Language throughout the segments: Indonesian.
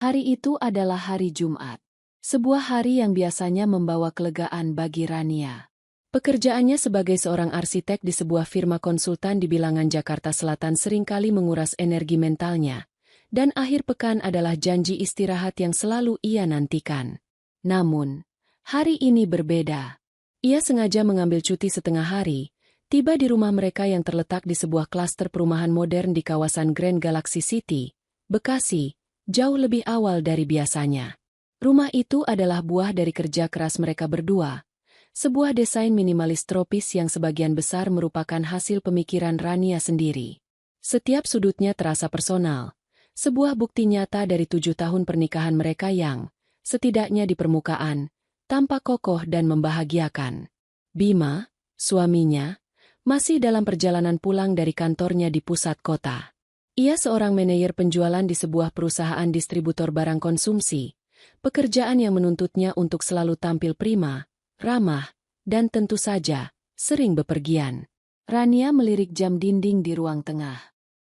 Hari itu adalah hari Jumat. Sebuah hari yang biasanya membawa kelegaan bagi Rania. Pekerjaannya sebagai seorang arsitek di sebuah firma konsultan di bilangan Jakarta Selatan seringkali menguras energi mentalnya, dan akhir pekan adalah janji istirahat yang selalu ia nantikan. Namun, hari ini berbeda. Ia sengaja mengambil cuti setengah hari, tiba di rumah mereka yang terletak di sebuah klaster perumahan modern di kawasan Grand Galaxy City, Bekasi, jauh lebih awal dari biasanya. Rumah itu adalah buah dari kerja keras mereka berdua. Sebuah desain minimalis tropis yang sebagian besar merupakan hasil pemikiran Rania sendiri. Setiap sudutnya terasa personal. Sebuah bukti nyata dari 7 tahun pernikahan mereka yang, setidaknya di permukaan, tampak kokoh dan membahagiakan. Bima, suaminya, masih dalam perjalanan pulang dari kantornya di pusat kota. Ia seorang manajer penjualan di sebuah perusahaan distributor barang konsumsi, pekerjaan yang menuntutnya untuk selalu tampil prima, ramah, dan tentu saja, sering bepergian. Rania melirik jam dinding di ruang tengah.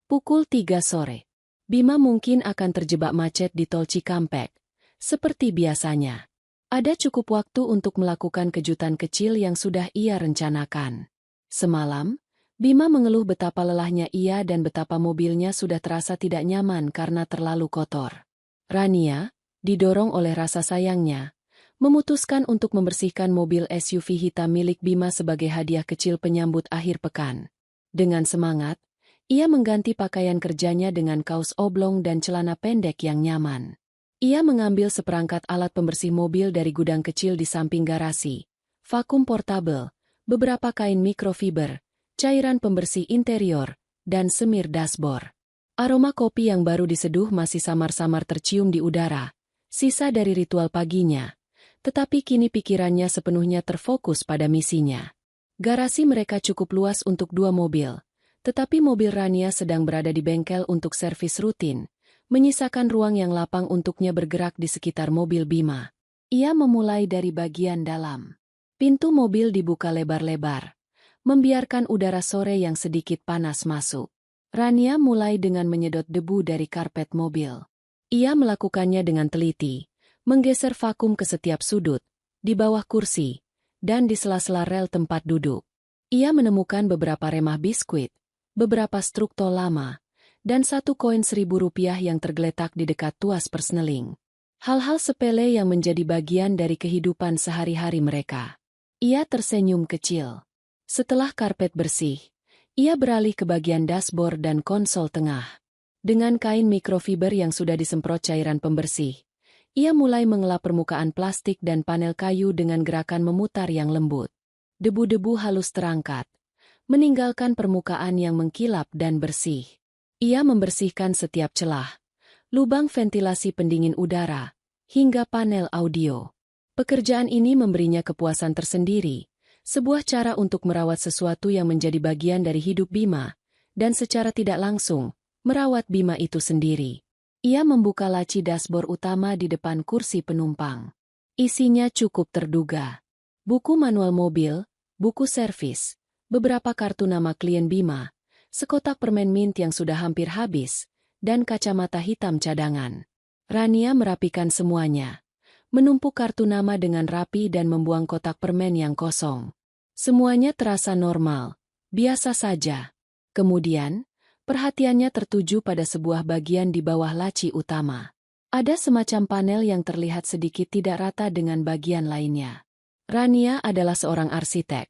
Pukul 3 sore. Bima mungkin akan terjebak macet di tol Cikampek. Seperti biasanya. Ada cukup waktu untuk melakukan kejutan kecil yang sudah ia rencanakan. Semalam, Bima mengeluh betapa lelahnya ia dan betapa mobilnya sudah terasa tidak nyaman karena terlalu kotor. Rania, didorong oleh rasa sayangnya, memutuskan untuk membersihkan mobil SUV hitam milik Bima sebagai hadiah kecil penyambut akhir pekan. Dengan semangat, ia mengganti pakaian kerjanya dengan kaos oblong dan celana pendek yang nyaman. Ia mengambil seperangkat alat pembersih mobil dari gudang kecil di samping garasi, vakum portable, beberapa kain mikrofiber, cairan pembersih interior, dan semir dashboard. Aroma kopi yang baru diseduh masih samar-samar tercium di udara, sisa dari ritual paginya, tetapi kini pikirannya sepenuhnya terfokus pada misinya. Garasi mereka cukup luas untuk 2 mobil, tetapi mobil Rania sedang berada di bengkel untuk servis rutin, menyisakan ruang yang lapang untuknya bergerak di sekitar mobil Bima. Ia memulai dari bagian dalam. Pintu mobil dibuka lebar-lebar, membiarkan udara sore yang sedikit panas masuk. Rania mulai dengan menyedot debu dari karpet mobil. Ia melakukannya dengan teliti, menggeser vakum ke setiap sudut, di bawah kursi, dan di sela-sela rel tempat duduk. Ia menemukan beberapa remah biskuit, beberapa strukto lama, dan 1 koin Rp1.000 yang tergeletak di dekat tuas persneling. Hal-hal sepele yang menjadi bagian dari kehidupan sehari-hari mereka. Ia tersenyum kecil. Setelah karpet bersih, ia beralih ke bagian dashboard dan konsol tengah. Dengan kain mikrofiber yang sudah disemprot cairan pembersih, ia mulai mengelap permukaan plastik dan panel kayu dengan gerakan memutar yang lembut. Debu-debu halus terangkat, meninggalkan permukaan yang mengkilap dan bersih. Ia membersihkan setiap celah, lubang ventilasi pendingin udara, hingga panel audio. Pekerjaan ini memberinya kepuasan tersendiri, sebuah cara untuk merawat sesuatu yang menjadi bagian dari hidup Bima, dan secara tidak langsung, merawat Bima itu sendiri. Ia membuka laci dashboard utama di depan kursi penumpang. Isinya cukup terduga. Buku manual mobil, buku servis, beberapa kartu nama klien Bima, sekotak permen mint yang sudah hampir habis, dan kacamata hitam cadangan. Rania merapikan semuanya, menumpuk kartu nama dengan rapi dan membuang kotak permen yang kosong. Semuanya terasa normal, biasa saja. Kemudian, perhatiannya tertuju pada sebuah bagian di bawah laci utama. Ada semacam panel yang terlihat sedikit tidak rata dengan bagian lainnya. Rania adalah seorang arsitek.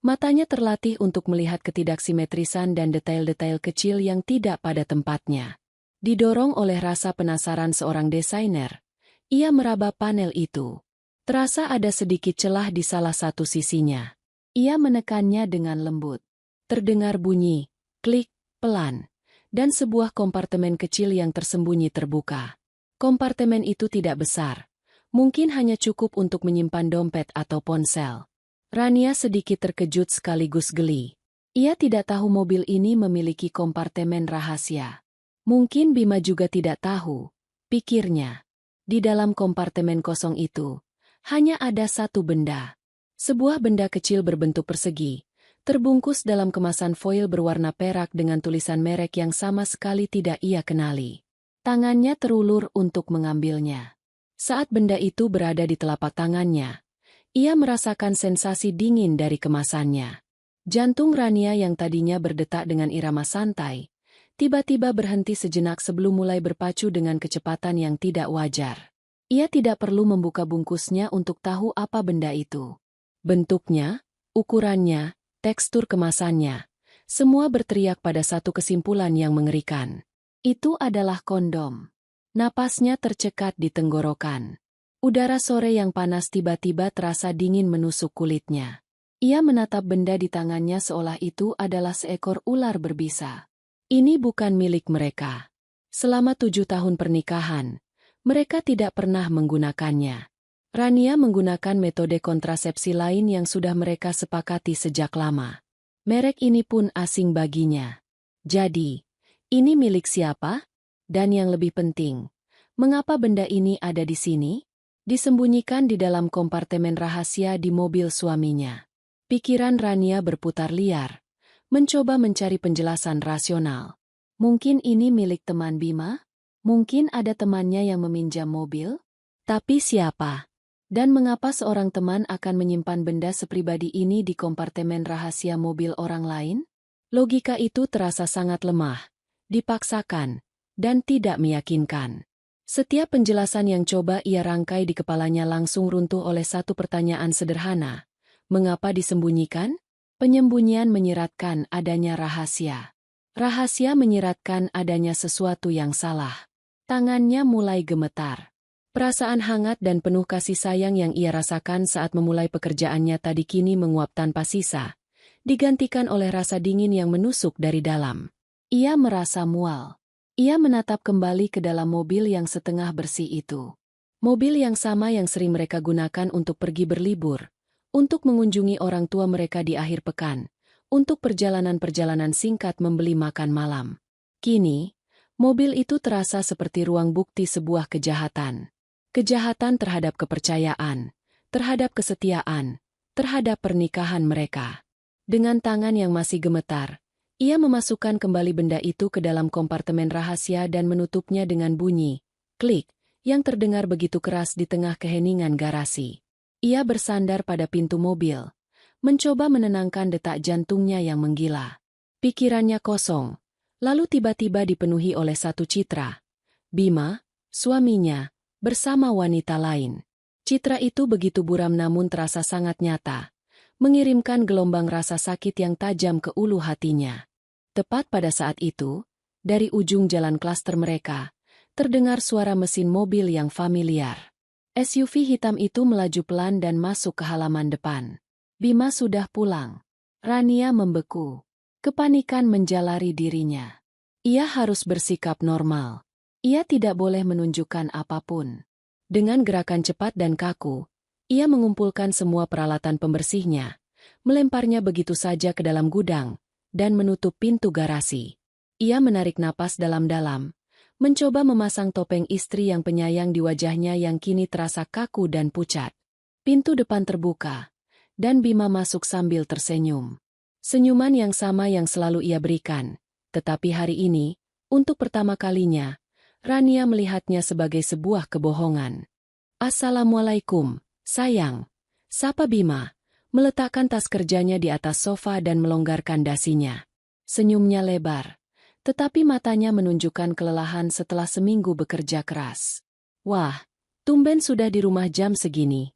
Matanya terlatih untuk melihat ketidaksimetrisan dan detail-detail kecil yang tidak pada tempatnya. Didorong oleh rasa penasaran seorang desainer, ia meraba panel itu. Terasa ada sedikit celah di salah satu sisinya. Ia menekannya dengan lembut. Terdengar bunyi, klik, pelan, dan sebuah kompartemen kecil yang tersembunyi terbuka. Kompartemen itu tidak besar, mungkin hanya cukup untuk menyimpan dompet atau ponsel. Rania sedikit terkejut sekaligus geli. Ia tidak tahu mobil ini memiliki kompartemen rahasia. Mungkin Bima juga tidak tahu, pikirnya. Di dalam kompartemen kosong itu, hanya ada satu benda. Sebuah benda kecil berbentuk persegi, terbungkus dalam kemasan foil berwarna perak dengan tulisan merek yang sama sekali tidak ia kenali. Tangannya terulur untuk mengambilnya. Saat benda itu berada di telapak tangannya, ia merasakan sensasi dingin dari kemasannya. Jantung Rania yang tadinya berdetak dengan irama santai, tiba-tiba berhenti sejenak sebelum mulai berpacu dengan kecepatan yang tidak wajar. Ia tidak perlu membuka bungkusnya untuk tahu apa benda itu. Bentuknya, ukurannya, tekstur kemasannya, semua berteriak pada satu kesimpulan yang mengerikan. Itu adalah kondom. Napasnya tercekat di tenggorokan. Udara sore yang panas tiba-tiba terasa dingin menusuk kulitnya. Ia menatap benda di tangannya seolah itu adalah seekor ular berbisa. Ini bukan milik mereka. Selama 7 tahun pernikahan, mereka tidak pernah menggunakannya. Rania menggunakan metode kontrasepsi lain yang sudah mereka sepakati sejak lama. Merek ini pun asing baginya. Jadi, ini milik siapa? Dan yang lebih penting, mengapa benda ini ada di sini? Disembunyikan di dalam kompartemen rahasia di mobil suaminya. Pikiran Rania berputar liar, mencoba mencari penjelasan rasional. Mungkin ini milik teman Bima? Mungkin ada temannya yang meminjam mobil? Tapi siapa? Dan mengapa seorang teman akan menyimpan benda sepribadi ini di kompartemen rahasia mobil orang lain? Logika itu terasa sangat lemah, dipaksakan, dan tidak meyakinkan. Setiap penjelasan yang coba ia rangkai di kepalanya langsung runtuh oleh satu pertanyaan sederhana. Mengapa disembunyikan? Penyembunyian menyiratkan adanya rahasia. Rahasia menyiratkan adanya sesuatu yang salah. Tangannya mulai gemetar. Perasaan hangat dan penuh kasih sayang yang ia rasakan saat memulai pekerjaannya tadi kini menguap tanpa sisa, digantikan oleh rasa dingin yang menusuk dari dalam. Ia merasa mual. Ia menatap kembali ke dalam mobil yang setengah bersih itu. Mobil yang sama yang sering mereka gunakan untuk pergi berlibur, untuk mengunjungi orang tua mereka di akhir pekan, untuk perjalanan-perjalanan singkat membeli makan malam. Kini, mobil itu terasa seperti ruang bukti sebuah kejahatan. Kejahatan terhadap kepercayaan, terhadap kesetiaan, terhadap pernikahan mereka. Dengan tangan yang masih gemetar, ia memasukkan kembali benda itu ke dalam kompartemen rahasia dan menutupnya dengan bunyi, klik, yang terdengar begitu keras di tengah keheningan garasi. Ia bersandar pada pintu mobil, mencoba menenangkan detak jantungnya yang menggila. Pikirannya kosong, lalu tiba-tiba dipenuhi oleh satu citra. Bima, suaminya, bersama wanita lain. Citra itu begitu buram namun terasa sangat nyata, mengirimkan gelombang rasa sakit yang tajam ke ulu hatinya. Tepat pada saat itu, dari ujung jalan klaster mereka, terdengar suara mesin mobil yang familiar. SUV hitam itu melaju pelan dan masuk ke halaman depan. Bima sudah pulang. Rania membeku. Kepanikan menjalari dirinya. Ia harus bersikap normal. Ia tidak boleh menunjukkan apapun. Dengan gerakan cepat dan kaku, ia mengumpulkan semua peralatan pembersihnya, melemparnya begitu saja ke dalam gudang, dan menutup pintu garasi. Ia menarik napas dalam-dalam, mencoba memasang topeng istri yang penyayang di wajahnya yang kini terasa kaku dan pucat. Pintu depan terbuka, dan Bima masuk sambil tersenyum. Senyuman yang sama yang selalu ia berikan, tetapi hari ini, untuk pertama kalinya, Rania melihatnya sebagai sebuah kebohongan. "Assalamualaikum, sayang," sapa Bima, meletakkan tas kerjanya di atas sofa dan melonggarkan dasinya. Senyumnya lebar, tetapi matanya menunjukkan kelelahan setelah seminggu bekerja keras. "Wah, tumben sudah di rumah jam segini."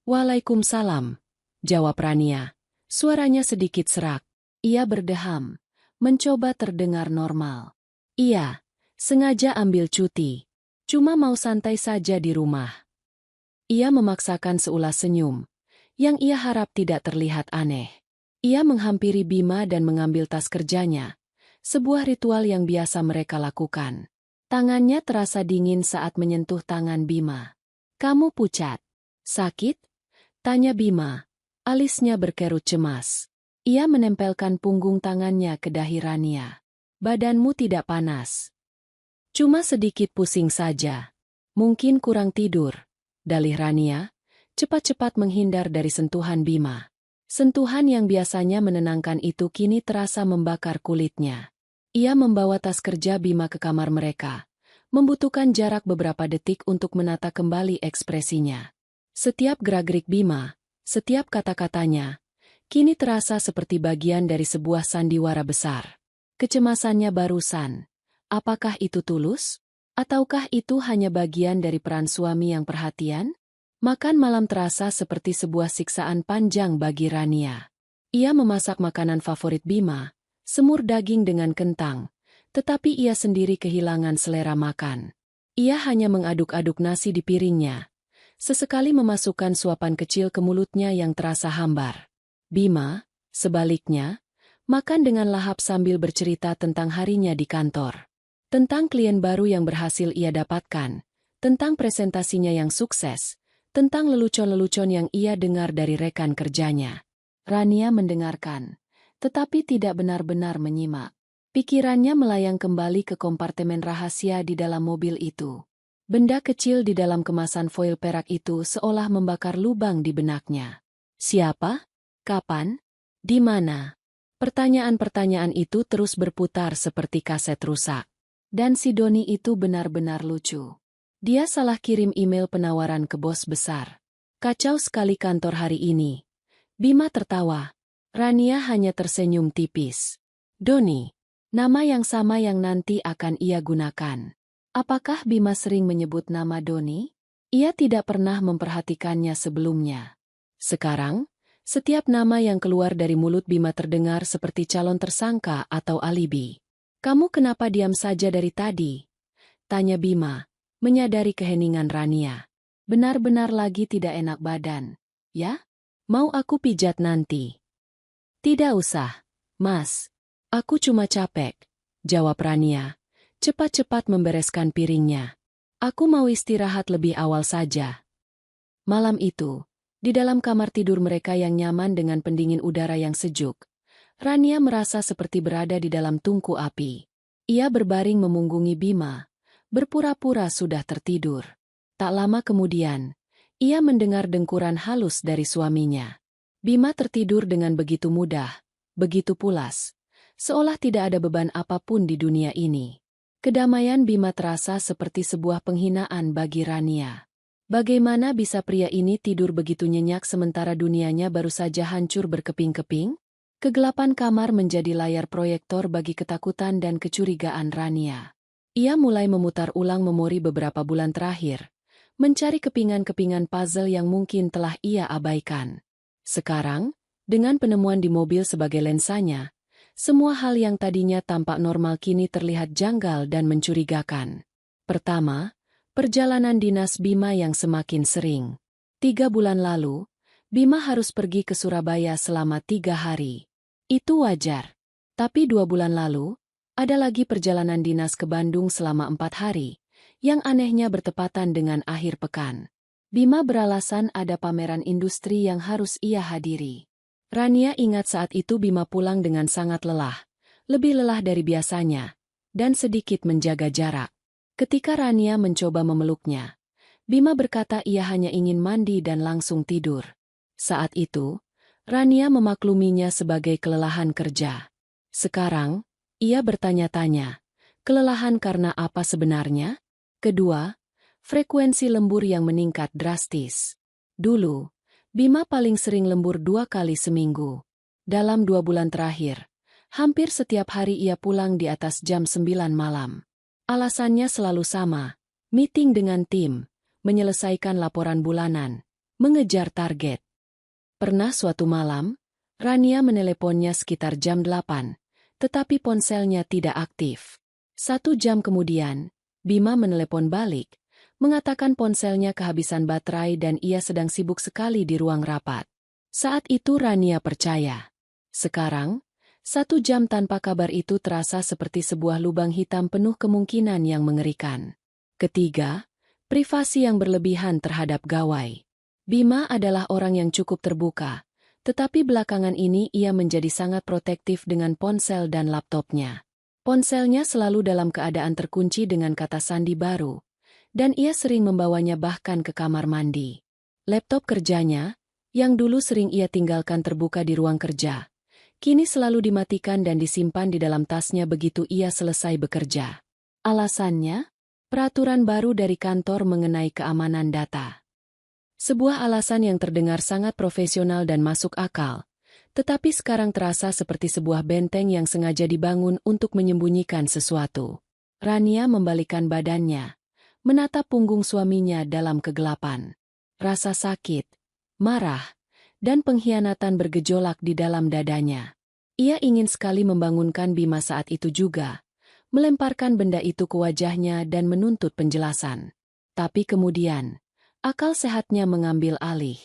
"Waalaikumsalam," jawab Rania. Suaranya sedikit serak. Ia berdeham, mencoba terdengar normal. "Iya, sengaja ambil cuti. Cuma mau santai saja di rumah." Ia memaksakan seulas senyum, yang ia harap tidak terlihat aneh. Ia menghampiri Bima dan mengambil tas kerjanya, sebuah ritual yang biasa mereka lakukan. Tangannya terasa dingin saat menyentuh tangan Bima. "Kamu pucat. Sakit?" tanya Bima. Alisnya berkerut cemas. Ia menempelkan punggung tangannya ke dahi Rania. "Badanmu tidak panas. Cuma sedikit pusing saja. Mungkin kurang tidur," dalih Rania, cepat-cepat menghindar dari sentuhan Bima. Sentuhan yang biasanya menenangkan itu kini terasa membakar kulitnya. Ia membawa tas kerja Bima ke kamar mereka, membutuhkan jarak beberapa detik untuk menata kembali ekspresinya. Setiap gerak-gerik Bima, setiap kata-katanya, kini terasa seperti bagian dari sebuah sandiwara besar. Kecemasannya barusan, apakah itu tulus? Ataukah itu hanya bagian dari peran suami yang perhatian? Makan malam terasa seperti sebuah siksaan panjang bagi Rania. Ia memasak makanan favorit Bima, semur daging dengan kentang, tetapi ia sendiri kehilangan selera makan. Ia hanya mengaduk-aduk nasi di piringnya, sesekali memasukkan suapan kecil ke mulutnya yang terasa hambar. Bima, sebaliknya, makan dengan lahap sambil bercerita tentang harinya di kantor. Tentang klien baru yang berhasil ia dapatkan, tentang presentasinya yang sukses, tentang lelucon-lelucon yang ia dengar dari rekan kerjanya. Rania mendengarkan, tetapi tidak benar-benar menyimak. Pikirannya melayang kembali ke kompartemen rahasia di dalam mobil itu. Benda kecil di dalam kemasan foil perak itu seolah membakar lubang di benaknya. Siapa? Kapan? Di mana? Pertanyaan-pertanyaan itu terus berputar seperti kaset rusak. Dan si Doni itu benar-benar lucu. Dia salah kirim email penawaran ke bos besar. Kacau sekali kantor hari ini. Bima tertawa. Rania hanya tersenyum tipis. Doni, nama yang sama yang nanti akan ia gunakan. Apakah Bima sering menyebut nama Doni? Ia tidak pernah memperhatikannya sebelumnya. Sekarang, setiap nama yang keluar dari mulut Bima terdengar seperti calon tersangka atau alibi. Kamu kenapa diam saja dari tadi? Tanya Bima, menyadari keheningan Rania. Benar-benar lagi tidak enak badan. Ya? Mau aku pijat nanti? Tidak usah, Mas. Aku cuma capek, jawab Rania. Cepat-cepat membereskan piringnya. Aku mau istirahat lebih awal saja. Malam itu, di dalam kamar tidur mereka yang nyaman dengan pendingin udara yang sejuk, Rania merasa seperti berada di dalam tungku api. Ia berbaring memunggungi Bima, berpura-pura sudah tertidur. Tak lama kemudian, ia mendengar dengkuran halus dari suaminya. Bima tertidur dengan begitu mudah, begitu pulas, seolah tidak ada beban apapun di dunia ini. Kedamaian Bima terasa seperti sebuah penghinaan bagi Rania. Bagaimana bisa pria ini tidur begitu nyenyak sementara dunianya baru saja hancur berkeping-keping? Kegelapan kamar menjadi layar proyektor bagi ketakutan dan kecurigaan Rania. Ia mulai memutar ulang memori beberapa bulan terakhir, mencari kepingan-kepingan puzzle yang mungkin telah ia abaikan. Sekarang, dengan penemuan di mobil sebagai lensanya, semua hal yang tadinya tampak normal kini terlihat janggal dan mencurigakan. Pertama, perjalanan dinas Bima yang semakin sering. 3 bulan lalu, Bima harus pergi ke Surabaya selama 3 hari. Itu wajar. Tapi 2 bulan lalu, ada lagi perjalanan dinas ke Bandung selama 4 hari, yang anehnya bertepatan dengan akhir pekan. Bima beralasan ada pameran industri yang harus ia hadiri. Rania ingat saat itu Bima pulang dengan sangat lelah, lebih lelah dari biasanya, dan sedikit menjaga jarak. Ketika Rania mencoba memeluknya, Bima berkata ia hanya ingin mandi dan langsung tidur. Saat itu, Rania memakluminya sebagai kelelahan kerja. Sekarang, ia bertanya-tanya, kelelahan karena apa sebenarnya? Kedua, frekuensi lembur yang meningkat drastis. Dulu, Bima paling sering lembur 2 kali seminggu. Dalam 2 bulan terakhir, hampir setiap hari ia pulang di atas jam 9 malam. Alasannya selalu sama, meeting dengan tim, menyelesaikan laporan bulanan, mengejar target. Pernah suatu malam, Rania meneleponnya sekitar jam 8, tetapi ponselnya tidak aktif. 1 jam kemudian, Bima menelepon balik, mengatakan ponselnya kehabisan baterai dan ia sedang sibuk sekali di ruang rapat. Saat itu Rania percaya. Sekarang, 1 jam tanpa kabar itu terasa seperti sebuah lubang hitam penuh kemungkinan yang mengerikan. Ketiga, privasi yang berlebihan terhadap gawai. Bima adalah orang yang cukup terbuka, tetapi belakangan ini ia menjadi sangat protektif dengan ponsel dan laptopnya. Ponselnya selalu dalam keadaan terkunci dengan kata sandi baru, dan ia sering membawanya bahkan ke kamar mandi. Laptop kerjanya, yang dulu sering ia tinggalkan terbuka di ruang kerja, kini selalu dimatikan dan disimpan di dalam tasnya begitu ia selesai bekerja. Alasannya? Peraturan baru dari kantor mengenai keamanan data. Sebuah alasan yang terdengar sangat profesional dan masuk akal, tetapi sekarang terasa seperti sebuah benteng yang sengaja dibangun untuk menyembunyikan sesuatu. Rania membalikkan badannya, menatap punggung suaminya dalam kegelapan. Rasa sakit, marah, dan pengkhianatan bergejolak di dalam dadanya. Ia ingin sekali membangunkan Bima saat itu juga, melemparkan benda itu ke wajahnya dan menuntut penjelasan. Tapi kemudian, akal sehatnya mengambil alih.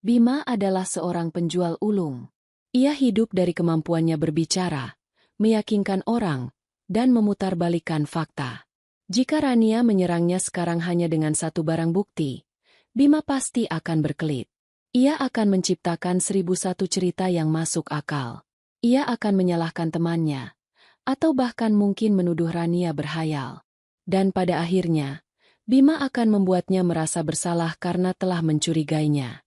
Bima adalah seorang penjual ulung. Ia hidup dari kemampuannya berbicara, meyakinkan orang, dan memutarbalikkan fakta. Jika Rania menyerangnya sekarang hanya dengan satu barang bukti, Bima pasti akan berkelit. Ia akan menciptakan 1001 cerita yang masuk akal. Ia akan menyalahkan temannya, atau bahkan mungkin menuduh Rania berhayal. Dan pada akhirnya, Bima akan membuatnya merasa bersalah karena telah mencurigainya.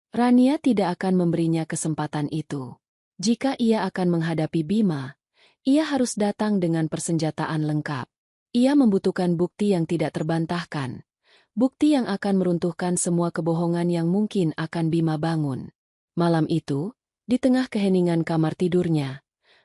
Rania tidak akan memberinya kesempatan itu. Jika ia akan menghadapi Bima, ia harus datang dengan persenjataan lengkap. Ia membutuhkan bukti yang tidak terbantahkan. Bukti yang akan meruntuhkan semua kebohongan yang mungkin akan Bima bangun. Malam itu, di tengah keheningan kamar tidurnya,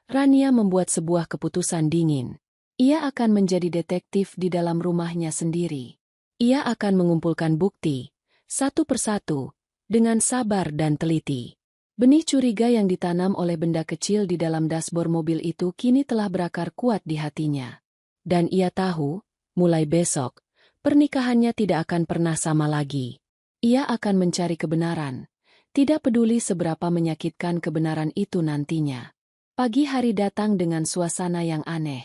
Rania membuat sebuah keputusan dingin. Ia akan menjadi detektif di dalam rumahnya sendiri. Ia akan mengumpulkan bukti, satu persatu, dengan sabar dan teliti. Benih curiga yang ditanam oleh benda kecil di dalam dashboard mobil itu kini telah berakar kuat di hatinya. Dan ia tahu, mulai besok, pernikahannya tidak akan pernah sama lagi. Ia akan mencari kebenaran, tidak peduli seberapa menyakitkan kebenaran itu nantinya. Pagi hari datang dengan suasana yang aneh.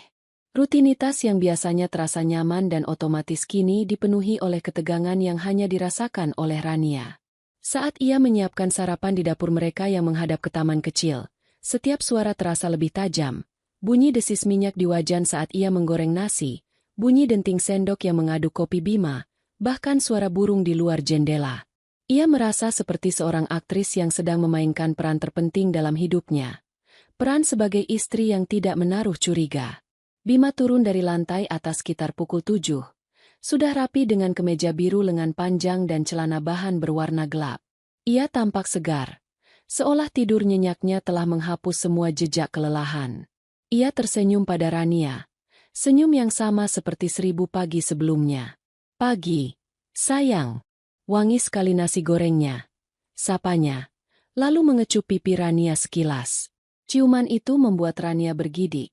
Rutinitas yang biasanya terasa nyaman dan otomatis kini dipenuhi oleh ketegangan yang hanya dirasakan oleh Rania. Saat ia menyiapkan sarapan di dapur mereka yang menghadap ke taman kecil, setiap suara terasa lebih tajam. Bunyi desis minyak di wajan saat ia menggoreng nasi, bunyi denting sendok yang mengaduk kopi Bima, bahkan suara burung di luar jendela. Ia merasa seperti seorang aktris yang sedang memainkan peran terpenting dalam hidupnya. Peran sebagai istri yang tidak menaruh curiga. Bima turun dari lantai atas sekitar pukul 7. Sudah rapi dengan kemeja biru lengan panjang dan celana bahan berwarna gelap. Ia tampak segar, seolah tidur nyenyaknya telah menghapus semua jejak kelelahan. Ia tersenyum pada Rania, senyum yang sama seperti 1000 pagi sebelumnya. "Pagi, sayang." Wangi sekali nasi gorengnya, sapanya, lalu mengecup pipi Rania sekilas. Ciuman itu membuat Rania bergidik,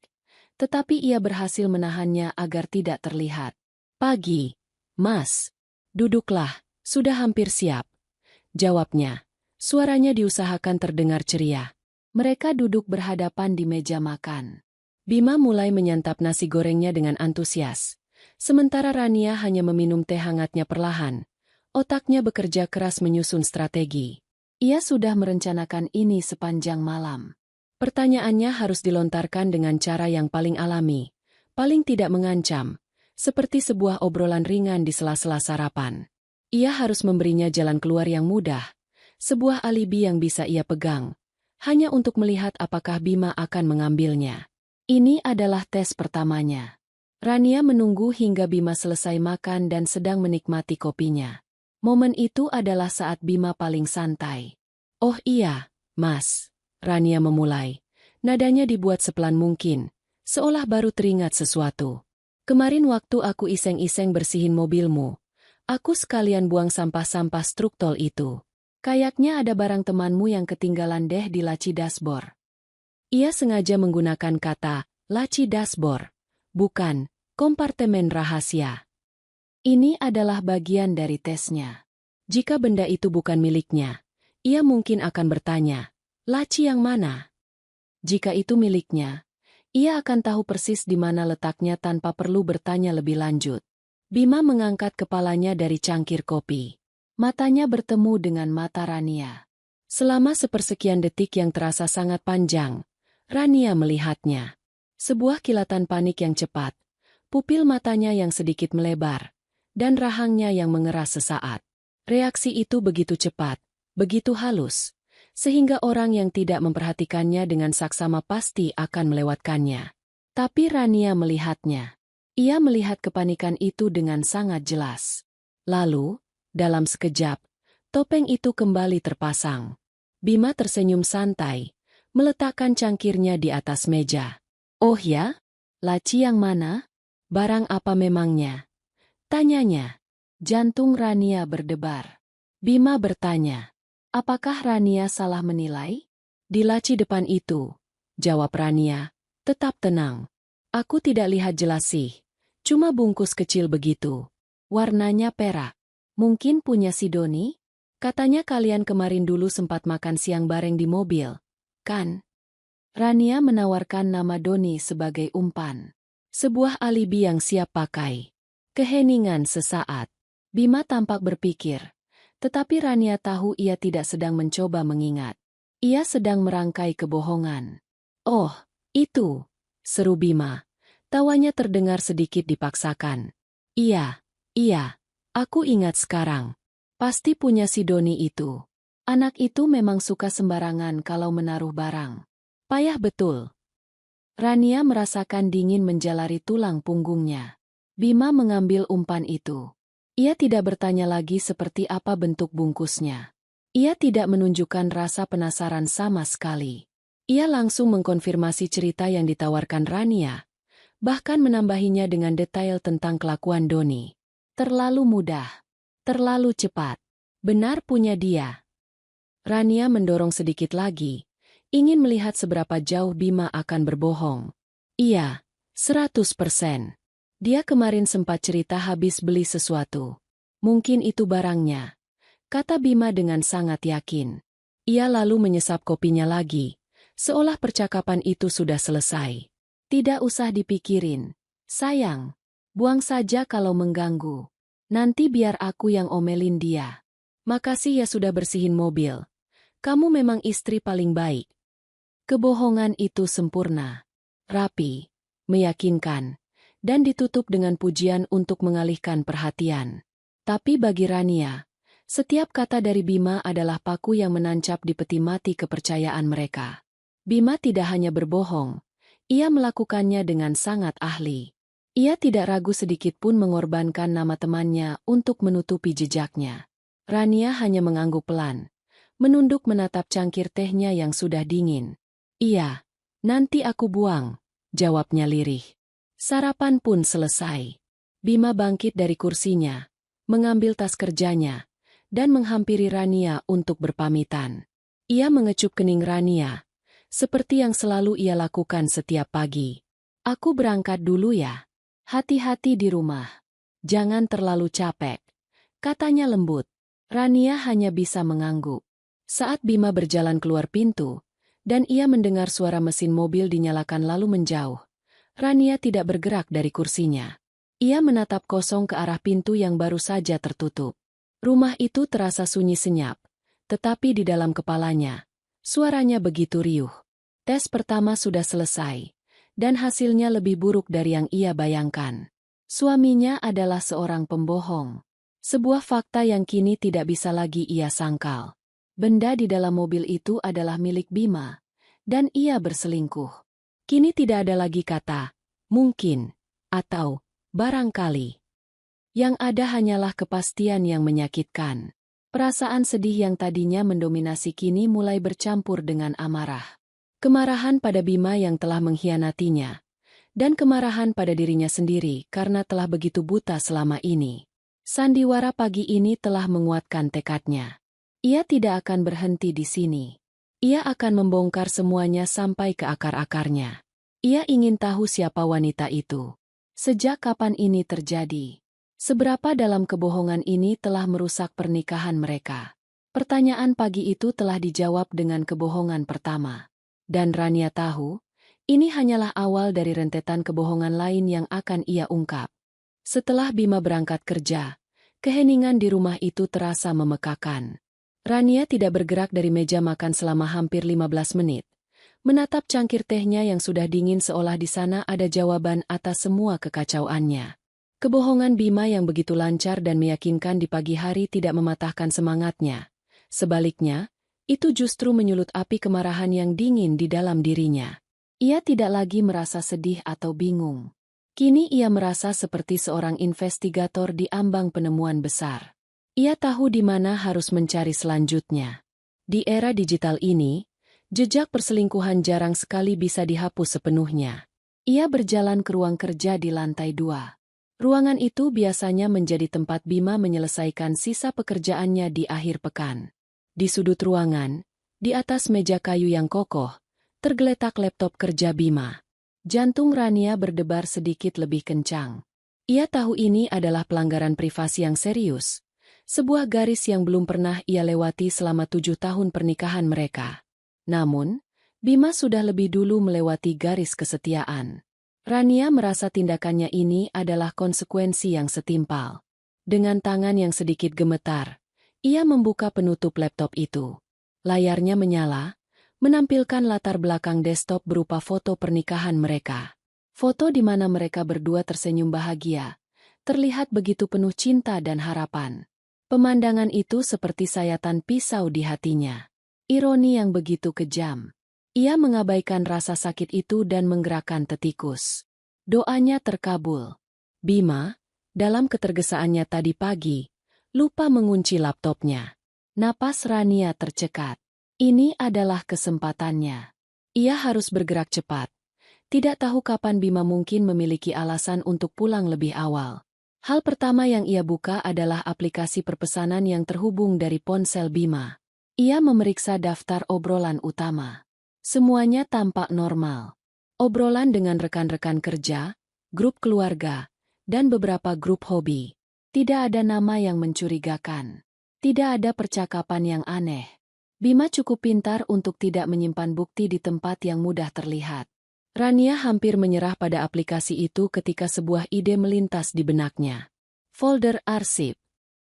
tetapi ia berhasil menahannya agar tidak terlihat. "Pagi, Mas. Duduklah, sudah hampir siap," jawabnya. Suaranya diusahakan terdengar ceria. Mereka duduk berhadapan di meja makan. Bima mulai menyantap nasi gorengnya dengan antusias. Sementara Rania hanya meminum teh hangatnya perlahan. Otaknya bekerja keras menyusun strategi. Ia sudah merencanakan ini sepanjang malam. Pertanyaannya harus dilontarkan dengan cara yang paling alami, paling tidak mengancam, seperti sebuah obrolan ringan di sela-sela sarapan. Ia harus memberinya jalan keluar yang mudah, sebuah alibi yang bisa ia pegang, hanya untuk melihat apakah Bima akan mengambilnya. Ini adalah tes pertamanya. Rania menunggu hingga Bima selesai makan dan sedang menikmati kopinya. Momen itu adalah saat Bima paling santai. "Oh iya, Mas." Rania memulai. Nadanya dibuat sepelan mungkin, seolah baru teringat sesuatu. "Kemarin waktu aku iseng-iseng bersihin mobilmu, aku sekalian buang sampah-sampah struktol itu. Kayaknya ada barang temanmu yang ketinggalan deh di laci dashboard." Ia sengaja menggunakan kata laci dashboard, bukan kompartemen rahasia. Ini adalah bagian dari tesnya. Jika benda itu bukan miliknya, ia mungkin akan bertanya, "Laci yang mana?" Jika itu miliknya, ia akan tahu persis di mana letaknya tanpa perlu bertanya lebih lanjut. Bima mengangkat kepalanya dari cangkir kopi. Matanya bertemu dengan mata Rania. Selama sepersekian detik yang terasa sangat panjang, Rania melihatnya. Sebuah kilatan panik yang cepat, pupil matanya yang sedikit melebar, dan rahangnya yang mengeras sesaat. Reaksi itu begitu cepat, begitu halus, sehingga orang yang tidak memperhatikannya dengan saksama pasti akan melewatkannya. Tapi Rania melihatnya. Ia melihat kepanikan itu dengan sangat jelas. Lalu, dalam sekejap, topeng itu kembali terpasang. Bima tersenyum santai, meletakkan cangkirnya di atas meja. Oh ya? Laci yang mana? Barang apa memangnya? Tanyanya. Jantung Rania berdebar. Bima bertanya, apakah Rania salah menilai? Di laci depan itu, jawab Rania, tetap tenang. Aku tidak lihat jelas sih, cuma bungkus kecil begitu. Warnanya perak. Mungkin punya si Doni? Katanya kalian kemarin dulu sempat makan siang bareng di mobil, kan? Rania menawarkan nama Doni sebagai umpan. Sebuah alibi yang siap pakai. Keheningan sesaat. Bima tampak berpikir. Tetapi Rania tahu ia tidak sedang mencoba mengingat. Ia sedang merangkai kebohongan. Oh, itu, seru Bima. Tawanya terdengar sedikit dipaksakan. Iya, aku ingat sekarang. Pasti punya si Doni itu. Anak itu memang suka sembarangan kalau menaruh barang. Payah betul. Rania merasakan dingin menjalari tulang punggungnya. Bima mengambil umpan itu. Ia tidak bertanya lagi seperti apa bentuk bungkusnya. Ia tidak menunjukkan rasa penasaran sama sekali. Ia langsung mengkonfirmasi cerita yang ditawarkan Rania, bahkan menambahinya dengan detail tentang kelakuan Doni. Terlalu mudah. Terlalu cepat. Benar punya dia. Rania mendorong sedikit lagi, ingin melihat seberapa jauh Bima akan berbohong. Iya, 100%. Dia kemarin sempat cerita habis beli sesuatu. Mungkin itu barangnya, kata Bima dengan sangat yakin. Ia lalu menyesap kopinya lagi, seolah percakapan itu sudah selesai. Tidak usah dipikirin, sayang. Buang saja kalau mengganggu. Nanti biar aku yang omelin dia. Makasih ya sudah bersihin mobil. Kamu memang istri paling baik. Kebohongan itu sempurna, rapi, meyakinkan, dan ditutup dengan pujian untuk mengalihkan perhatian. Tapi bagi Rania, setiap kata dari Bima adalah paku yang menancap di peti mati kepercayaan mereka. Bima tidak hanya berbohong, ia melakukannya dengan sangat ahli. Ia tidak ragu sedikit pun mengorbankan nama temannya untuk menutupi jejaknya. Rania hanya mengangguk pelan, menunduk menatap cangkir tehnya yang sudah dingin. Iya, nanti aku buang, jawabnya lirih. Sarapan pun selesai. Bima bangkit dari kursinya, mengambil tas kerjanya, dan menghampiri Rania untuk berpamitan. Ia mengecup kening Rania, seperti yang selalu ia lakukan setiap pagi. Aku berangkat dulu ya. Hati-hati di rumah. Jangan terlalu capek, katanya lembut. Rania hanya bisa mengangguk. Saat Bima berjalan keluar pintu, dan ia mendengar suara mesin mobil dinyalakan lalu menjauh, Rania tidak bergerak dari kursinya. Ia menatap kosong ke arah pintu yang baru saja tertutup. Rumah itu terasa sunyi senyap, tetapi di dalam kepalanya, suaranya begitu riuh. Tes pertama sudah selesai, dan hasilnya lebih buruk dari yang ia bayangkan. Suaminya adalah seorang pembohong. Sebuah fakta yang kini tidak bisa lagi ia sangkal. Benda di dalam mobil itu adalah milik Bima, dan ia berselingkuh. Kini tidak ada lagi kata, mungkin, atau, barangkali. Yang ada hanyalah kepastian yang menyakitkan. Perasaan sedih yang tadinya mendominasi kini mulai bercampur dengan amarah. Kemarahan pada Bima yang telah mengkhianatinya, dan kemarahan pada dirinya sendiri karena telah begitu buta selama ini. Sandiwara pagi ini telah menguatkan tekadnya. Ia tidak akan berhenti di sini. Ia akan membongkar semuanya sampai ke akar-akarnya. Ia ingin tahu siapa wanita itu. Sejak kapan ini terjadi? Seberapa dalam kebohongan ini telah merusak pernikahan mereka? Pertanyaan pagi itu telah dijawab dengan kebohongan pertama. Dan Rania tahu, ini hanyalah awal dari rentetan kebohongan lain yang akan ia ungkap. Setelah Bima berangkat kerja, keheningan di rumah itu terasa memekakan. Rania tidak bergerak dari meja makan selama hampir 15 menit. Menatap cangkir tehnya yang sudah dingin seolah di sana ada jawaban atas semua kekacauannya. Kebohongan Bima yang begitu lancar dan meyakinkan di pagi hari tidak mematahkan semangatnya. Sebaliknya, itu justru menyulut api kemarahan yang dingin di dalam dirinya. Ia tidak lagi merasa sedih atau bingung. Kini ia merasa seperti seorang investigator di ambang penemuan besar. Ia tahu di mana harus mencari selanjutnya. Di era digital ini, jejak perselingkuhan jarang sekali bisa dihapus sepenuhnya. Ia berjalan ke ruang kerja di lantai 2. Ruangan itu biasanya menjadi tempat Bima menyelesaikan sisa pekerjaannya di akhir pekan. Di sudut ruangan, di atas meja kayu yang kokoh, tergeletak laptop kerja Bima. Jantung Rania berdebar sedikit lebih kencang. Ia tahu ini adalah pelanggaran privasi yang serius, sebuah garis yang belum pernah ia lewati selama 7 tahun pernikahan mereka. Namun, Bima sudah lebih dulu melewati garis kesetiaan. Rania merasa tindakannya ini adalah konsekuensi yang setimpal. Dengan tangan yang sedikit gemetar, ia membuka penutup laptop itu. Layarnya menyala, menampilkan latar belakang desktop berupa foto pernikahan mereka. Foto di mana mereka berdua tersenyum bahagia, terlihat begitu penuh cinta dan harapan. Pemandangan itu seperti sayatan pisau di hatinya. Ironi yang begitu kejam. Ia mengabaikan rasa sakit itu dan menggerakkan tetikus. Doanya terkabul. Bima, dalam ketergesaannya tadi pagi, lupa mengunci laptopnya. Napas Rania tercekat. Ini adalah kesempatannya. Ia harus bergerak cepat. Tidak tahu kapan Bima mungkin memiliki alasan untuk pulang lebih awal. Hal pertama yang ia buka adalah aplikasi perpesanan yang terhubung dari ponsel Bima. Ia memeriksa daftar obrolan utama. Semuanya tampak normal. Obrolan dengan rekan-rekan kerja, grup keluarga, dan beberapa grup hobi. Tidak ada nama yang mencurigakan. Tidak ada percakapan yang aneh. Bima cukup pintar untuk tidak menyimpan bukti di tempat yang mudah terlihat. Rania hampir menyerah pada aplikasi itu ketika sebuah ide melintas di benaknya. Folder arsip.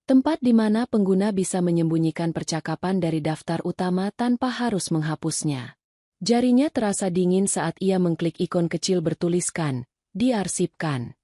Tempat di mana pengguna bisa menyembunyikan percakapan dari daftar utama tanpa harus menghapusnya. Jarinya terasa dingin saat ia mengklik ikon kecil bertuliskan, diarsipkan.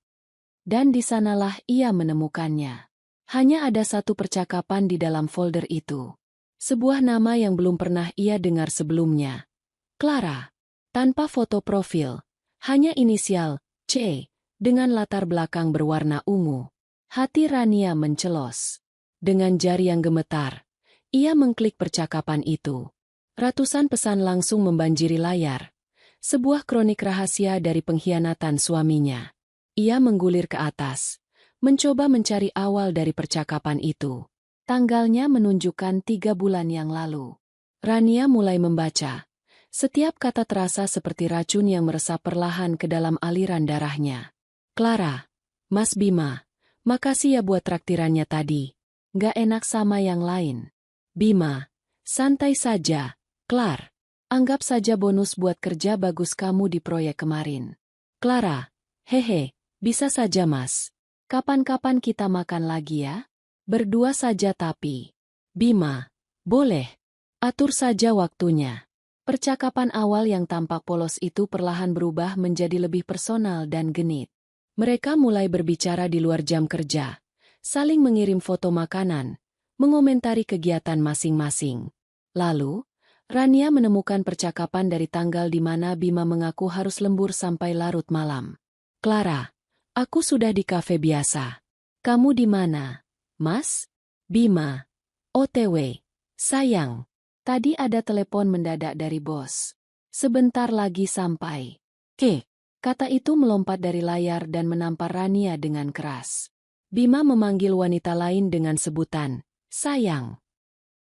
Dan di sanalah ia menemukannya. Hanya ada satu percakapan di dalam folder itu. Sebuah nama yang belum pernah ia dengar sebelumnya. Clara. Tanpa foto profil. Hanya inisial, C, dengan latar belakang berwarna ungu. Hati Rania mencelos. Dengan jari yang gemetar, ia mengklik percakapan itu. Ratusan pesan langsung membanjiri layar. Sebuah kronik rahasia dari pengkhianatan suaminya. Ia menggulir ke atas, mencoba mencari awal dari percakapan itu. Tanggalnya menunjukkan 3 bulan yang lalu. Rania mulai membaca. Setiap kata terasa seperti racun yang meresap perlahan ke dalam aliran darahnya. Clara, Mas Bima, makasih ya buat traktirannya tadi. Gak enak sama yang lain. Bima, santai saja, Clar. Anggap saja bonus buat kerja bagus kamu di proyek kemarin. Clara, hehe, bisa saja Mas. Kapan-kapan kita makan lagi ya? Berdua saja tapi. Bima, boleh. Atur saja waktunya. Percakapan awal yang tampak polos itu perlahan berubah menjadi lebih personal dan genit. Mereka mulai berbicara di luar jam kerja, saling mengirim foto makanan, mengomentari kegiatan masing-masing. Lalu, Rania menemukan percakapan dari tanggal di mana Bima mengaku harus lembur sampai larut malam. Clara, aku sudah di kafe biasa. Kamu di mana? Mas? Bima. OTW. Sayang. Tadi ada telepon mendadak dari bos. Sebentar lagi sampai. Kata itu melompat dari layar dan menampar Rania dengan keras. Bima memanggil wanita lain dengan sebutan, sayang.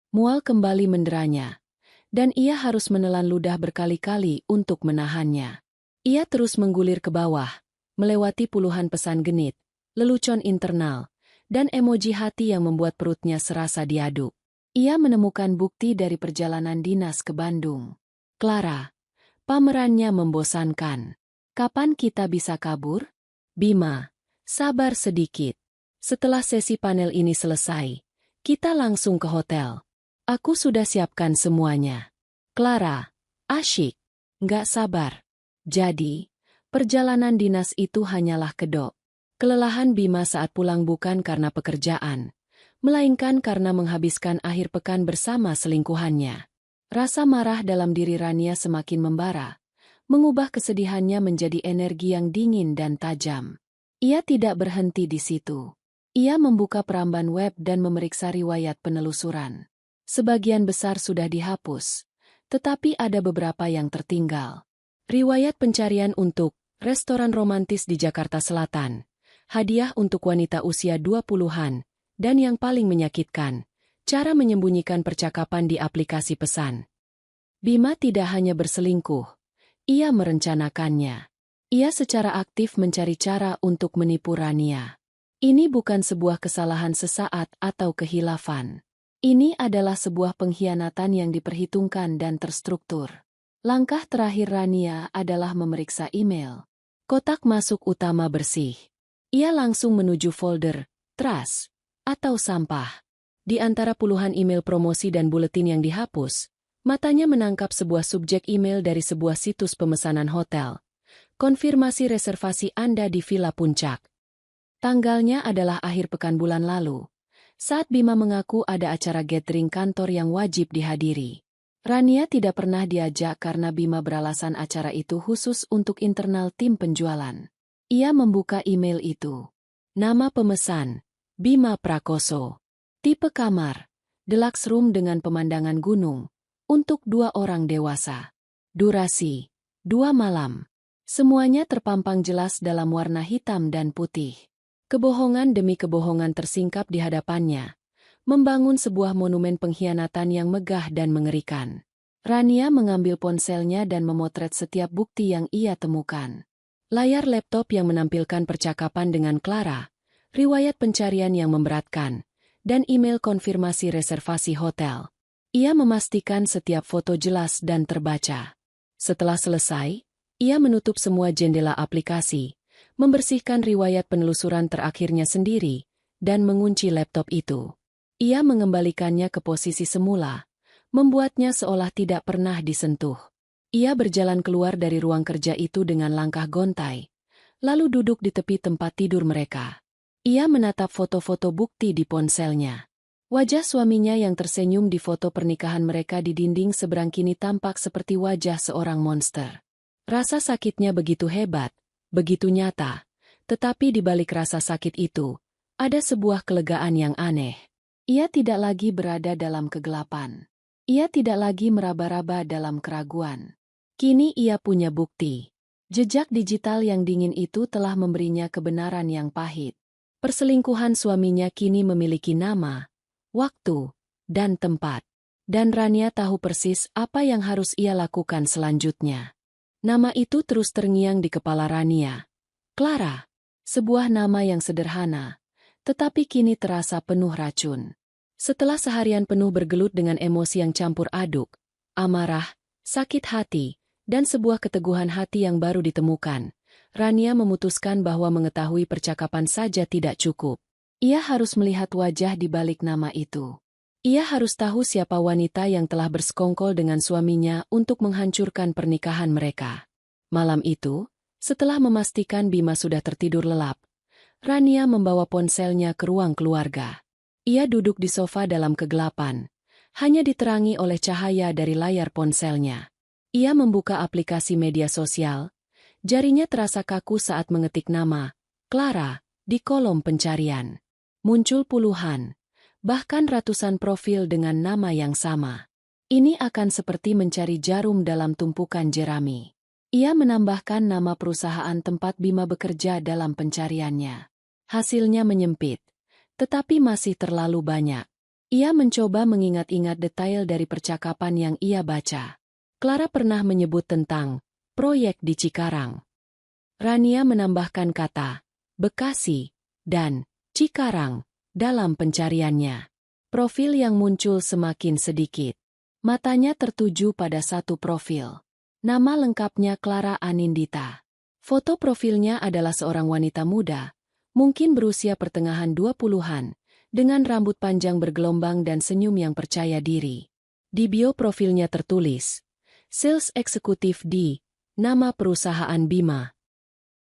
Mual kembali menderanya. Dan ia harus menelan ludah berkali-kali untuk menahannya. Ia terus menggulir ke bawah, melewati puluhan pesan genit, lelucon internal, dan emoji hati yang membuat perutnya serasa diaduk. Ia menemukan bukti dari perjalanan dinas ke Bandung. Clara, pamerannya membosankan. Kapan kita bisa kabur? Bima, sabar sedikit. Setelah sesi panel ini selesai, kita langsung ke hotel. Aku sudah siapkan semuanya. Clara, asyik. Nggak sabar. Jadi, perjalanan dinas itu hanyalah kedok. Kelelahan Bima saat pulang bukan karena pekerjaan, melainkan karena menghabiskan akhir pekan bersama selingkuhannya. Rasa marah dalam diri Rania semakin membara, mengubah kesedihannya menjadi energi yang dingin dan tajam. Ia tidak berhenti di situ. Ia membuka peramban web dan memeriksa riwayat penelusuran. Sebagian besar sudah dihapus, tetapi ada beberapa yang tertinggal. Riwayat pencarian untuk restoran romantis di Jakarta Selatan, hadiah untuk wanita usia 20-an, dan yang paling menyakitkan, cara menyembunyikan percakapan di aplikasi pesan. Bima tidak hanya berselingkuh, ia merencanakannya. Ia secara aktif mencari cara untuk menipu Rania. Ini bukan sebuah kesalahan sesaat atau kehilafan. Ini adalah sebuah pengkhianatan yang diperhitungkan dan terstruktur. Langkah terakhir Rania adalah memeriksa email. Kotak masuk utama bersih. Ia langsung menuju folder trash atau sampah. Di antara puluhan email promosi dan buletin yang dihapus, matanya menangkap sebuah subjek email dari sebuah situs pemesanan hotel. Konfirmasi reservasi Anda di Villa Puncak. Tanggalnya adalah akhir pekan bulan lalu, saat Bima mengaku ada acara gathering kantor yang wajib dihadiri. Rania tidak pernah diajak karena Bima beralasan acara itu khusus untuk internal tim penjualan. Ia membuka email itu. Nama pemesan, Bima Prakoso. Tipe kamar, deluxe room dengan pemandangan gunung, untuk 2 orang dewasa. Durasi, 2 malam. Semuanya terpampang jelas dalam warna hitam dan putih. Kebohongan demi kebohongan tersingkap di hadapannya, membangun sebuah monumen pengkhianatan yang megah dan mengerikan. Rania mengambil ponselnya dan memotret setiap bukti yang ia temukan. Layar laptop yang menampilkan percakapan dengan Clara, riwayat pencarian yang memberatkan, dan email konfirmasi reservasi hotel. Ia memastikan setiap foto jelas dan terbaca. Setelah selesai, ia menutup semua jendela aplikasi, membersihkan riwayat penelusuran terakhirnya sendiri, dan mengunci laptop itu. Ia mengembalikannya ke posisi semula, membuatnya seolah tidak pernah disentuh. Ia berjalan keluar dari ruang kerja itu dengan langkah gontai, lalu duduk di tepi tempat tidur mereka. Ia menatap foto-foto bukti di ponselnya. Wajah suaminya yang tersenyum di foto pernikahan mereka di dinding seberang kini tampak seperti wajah seorang monster. Rasa sakitnya begitu hebat, begitu nyata, tetapi di balik rasa sakit itu, ada sebuah kelegaan yang aneh. Ia tidak lagi berada dalam kegelapan. Ia tidak lagi meraba-raba dalam keraguan. Kini ia punya bukti. Jejak digital yang dingin itu telah memberinya kebenaran yang pahit. Perselingkuhan suaminya kini memiliki nama, waktu, dan tempat. Dan Rania tahu persis apa yang harus ia lakukan selanjutnya. Nama itu terus terngiang di kepala Rania. Clara. Sebuah nama yang sederhana, tetapi kini terasa penuh racun. Setelah seharian penuh bergelut dengan emosi yang campur aduk, amarah, sakit hati, dan sebuah keteguhan hati yang baru ditemukan, Rania memutuskan bahwa mengetahui percakapan saja tidak cukup. Ia harus melihat wajah di balik nama itu. Ia harus tahu siapa wanita yang telah bersekongkol dengan suaminya untuk menghancurkan pernikahan mereka. Malam itu, setelah memastikan Bima sudah tertidur lelap, Rania membawa ponselnya ke ruang keluarga. Ia duduk di sofa dalam kegelapan, hanya diterangi oleh cahaya dari layar ponselnya. Ia membuka aplikasi media sosial. Jarinya terasa kaku saat mengetik nama Clara di kolom pencarian. Muncul puluhan, bahkan ratusan profil dengan nama yang sama. Ini akan seperti mencari jarum dalam tumpukan jerami. Ia menambahkan nama perusahaan tempat Bima bekerja dalam pencariannya. Hasilnya menyempit, tetapi masih terlalu banyak. Ia mencoba mengingat-ingat detail dari percakapan yang ia baca. Clara pernah menyebut tentang proyek di Cikarang. Rania menambahkan kata Bekasi dan Cikarang dalam pencariannya. Profil yang muncul semakin sedikit. Matanya tertuju pada satu profil. Nama lengkapnya Clara Anindita. Foto profilnya adalah seorang wanita muda, mungkin berusia pertengahan 20-an, dengan rambut panjang bergelombang dan senyum yang percaya diri. Di bio profilnya tertulis, Sales Eksekutif di nama perusahaan Bima.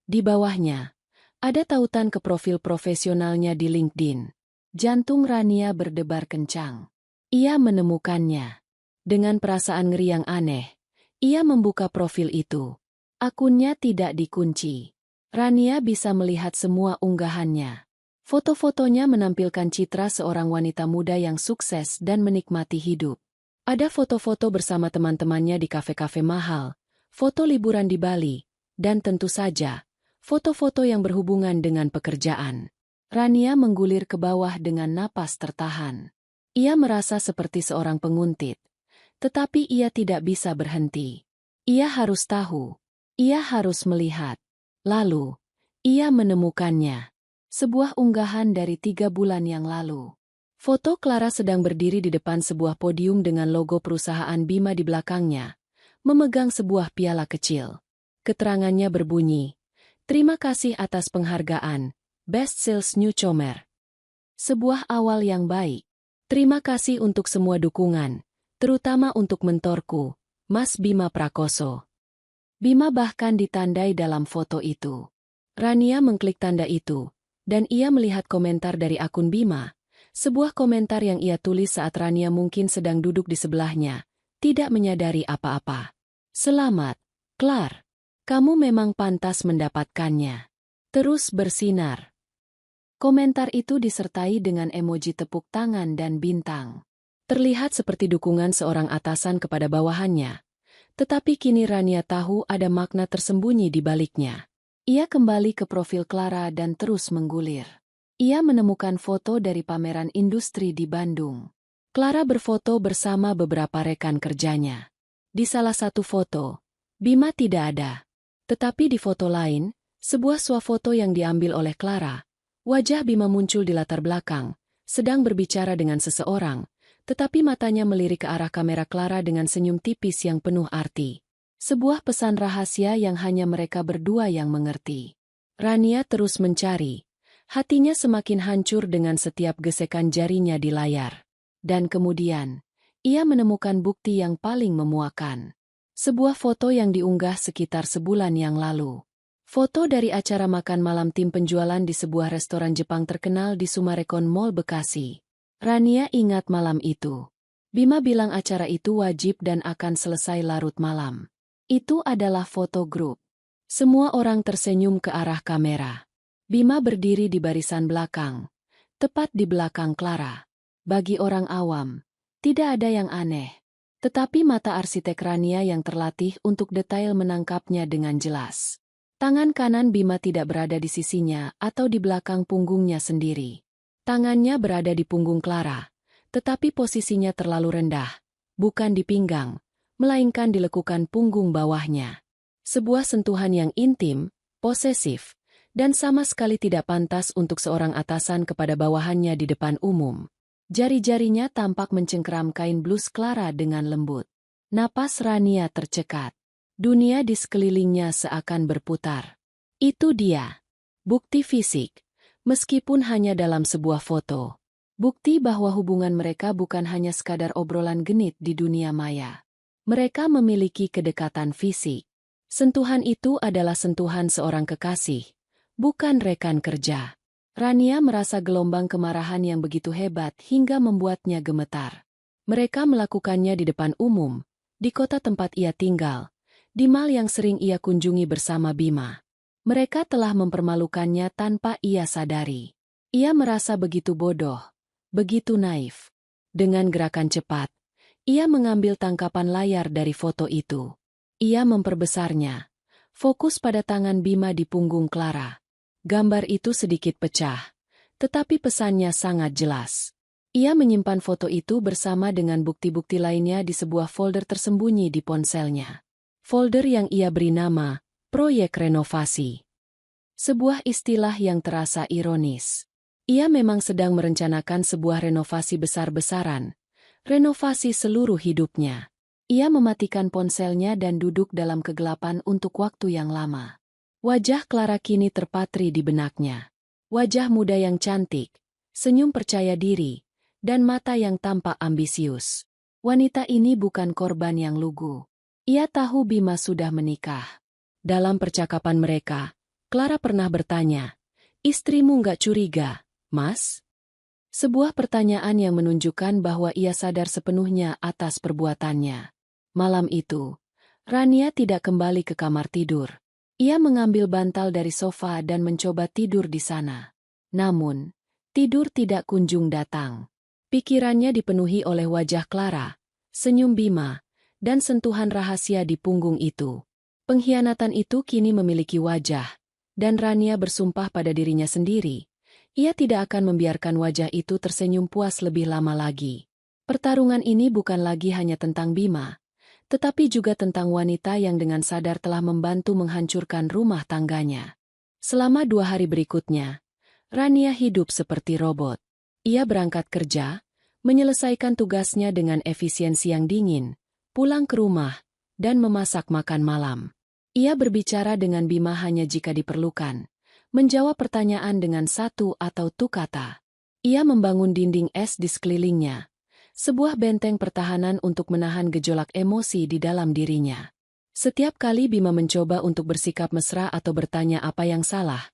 Di bawahnya, ada tautan ke profil profesionalnya di LinkedIn. Jantung Rania berdebar kencang. Ia menemukannya. Dengan perasaan ngeri yang aneh, ia membuka profil itu. Akunnya tidak dikunci. Rania bisa melihat semua unggahannya. Foto-fotonya menampilkan citra seorang wanita muda yang sukses dan menikmati hidup. Ada foto-foto bersama teman-temannya di kafe-kafe mahal, foto liburan di Bali, dan tentu saja, foto-foto yang berhubungan dengan pekerjaan. Rania menggulir ke bawah dengan napas tertahan. Ia merasa seperti seorang penguntit. Tetapi ia tidak bisa berhenti. Ia harus tahu. Ia harus melihat. Lalu, ia menemukannya. Sebuah unggahan dari 3 bulan yang lalu. Foto Clara sedang berdiri di depan sebuah podium dengan logo perusahaan Bima di belakangnya, memegang sebuah piala kecil. Keterangannya berbunyi, "Terima kasih atas penghargaan, Best Sales Newcomer." Sebuah awal yang baik. Terima kasih untuk semua dukungan, terutama untuk mentorku, Mas Bima Prakoso. Bima bahkan ditandai dalam foto itu. Rania mengklik tanda itu, dan ia melihat komentar dari akun Bima, sebuah komentar yang ia tulis saat Rania mungkin sedang duduk di sebelahnya, tidak menyadari apa-apa. "Selamat, Clar. Kamu memang pantas mendapatkannya. Terus bersinar." Komentar itu disertai dengan emoji tepuk tangan dan bintang. Terlihat seperti dukungan seorang atasan kepada bawahannya. Tetapi kini Rania tahu ada makna tersembunyi di baliknya. Ia kembali ke profil Clara dan terus menggulir. Ia menemukan foto dari pameran industri di Bandung. Clara berfoto bersama beberapa rekan kerjanya. Di salah satu foto, Bima tidak ada. Tetapi di foto lain, sebuah swafoto yang diambil oleh Clara, wajah Bima muncul di latar belakang, sedang berbicara dengan seseorang, tetapi matanya melirik ke arah kamera Clara dengan senyum tipis yang penuh arti. Sebuah pesan rahasia yang hanya mereka berdua yang mengerti. Rania terus mencari. Hatinya semakin hancur dengan setiap gesekan jarinya di layar. Dan kemudian, ia menemukan bukti yang paling memuakan. Sebuah foto yang diunggah sekitar sebulan yang lalu. Foto dari acara makan malam tim penjualan di sebuah restoran Jepang terkenal di Sumarekon Mall Bekasi. Rania ingat malam itu. Bima bilang acara itu wajib dan akan selesai larut malam. Itu adalah foto grup. Semua orang tersenyum ke arah kamera. Bima berdiri di barisan belakang, tepat di belakang Clara. Bagi orang awam, tidak ada yang aneh. Tetapi mata arsitek Rania yang terlatih untuk detail menangkapnya dengan jelas. Tangan kanan Bima tidak berada di sisinya atau di belakang punggungnya sendiri. Tangannya berada di punggung Clara, tetapi posisinya terlalu rendah, bukan di pinggang, melainkan dilekukan punggung bawahnya. Sebuah sentuhan yang intim, posesif, dan sama sekali tidak pantas untuk seorang atasan kepada bawahannya di depan umum. Jari-jarinya tampak mencengkeram kain blus Clara dengan lembut. Napas Rania tercekat. Dunia di sekelilingnya seakan berputar. Itu dia. Bukti fisik. Meskipun hanya dalam sebuah foto. Bukti bahwa hubungan mereka bukan hanya sekadar obrolan genit di dunia maya. Mereka memiliki kedekatan fisik. Sentuhan itu adalah sentuhan seorang kekasih, bukan rekan kerja. Rania merasa gelombang kemarahan yang begitu hebat hingga membuatnya gemetar. Mereka melakukannya di depan umum, di kota tempat ia tinggal, di mal yang sering ia kunjungi bersama Bima. Mereka telah mempermalukannya tanpa ia sadari. Ia merasa begitu bodoh, begitu naif. Dengan gerakan cepat, ia mengambil tangkapan layar dari foto itu. Ia memperbesarnya. Fokus pada tangan Bima di punggung Clara. Gambar itu sedikit pecah, tetapi pesannya sangat jelas. Ia menyimpan foto itu bersama dengan bukti-bukti lainnya di sebuah folder tersembunyi di ponselnya. Folder yang ia beri nama Proyek Renovasi. Sebuah istilah yang terasa ironis. Ia memang sedang merencanakan sebuah renovasi besar-besaran. Renovasi seluruh hidupnya. Ia mematikan ponselnya dan duduk dalam kegelapan untuk waktu yang lama. Wajah Clara kini terpatri di benaknya. Wajah muda yang cantik, senyum percaya diri, dan mata yang tampak ambisius. Wanita ini bukan korban yang lugu. Ia tahu Bima sudah menikah. Dalam percakapan mereka, Clara pernah bertanya, "Istrimu nggak curiga, Mas?" Sebuah pertanyaan yang menunjukkan bahwa ia sadar sepenuhnya atas perbuatannya. Malam itu, Rania tidak kembali ke kamar tidur. Ia mengambil bantal dari sofa dan mencoba tidur di sana. Namun, tidur tidak kunjung datang. Pikirannya dipenuhi oleh wajah Clara, senyum Bima, dan sentuhan rahasia di punggung itu. Pengkhianatan itu kini memiliki wajah, dan Rania bersumpah pada dirinya sendiri. Ia tidak akan membiarkan wajah itu tersenyum puas lebih lama lagi. Pertarungan ini bukan lagi hanya tentang Bima, tetapi juga tentang wanita yang dengan sadar telah membantu menghancurkan rumah tangganya. Selama 2 hari berikutnya, Rania hidup seperti robot. Ia berangkat kerja, menyelesaikan tugasnya dengan efisiensi yang dingin, pulang ke rumah, dan memasak makan malam. Ia berbicara dengan Bima hanya jika diperlukan, menjawab pertanyaan dengan satu atau dua kata. Ia membangun dinding es di sekelilingnya, sebuah benteng pertahanan untuk menahan gejolak emosi di dalam dirinya. Setiap kali Bima mencoba untuk bersikap mesra atau bertanya apa yang salah,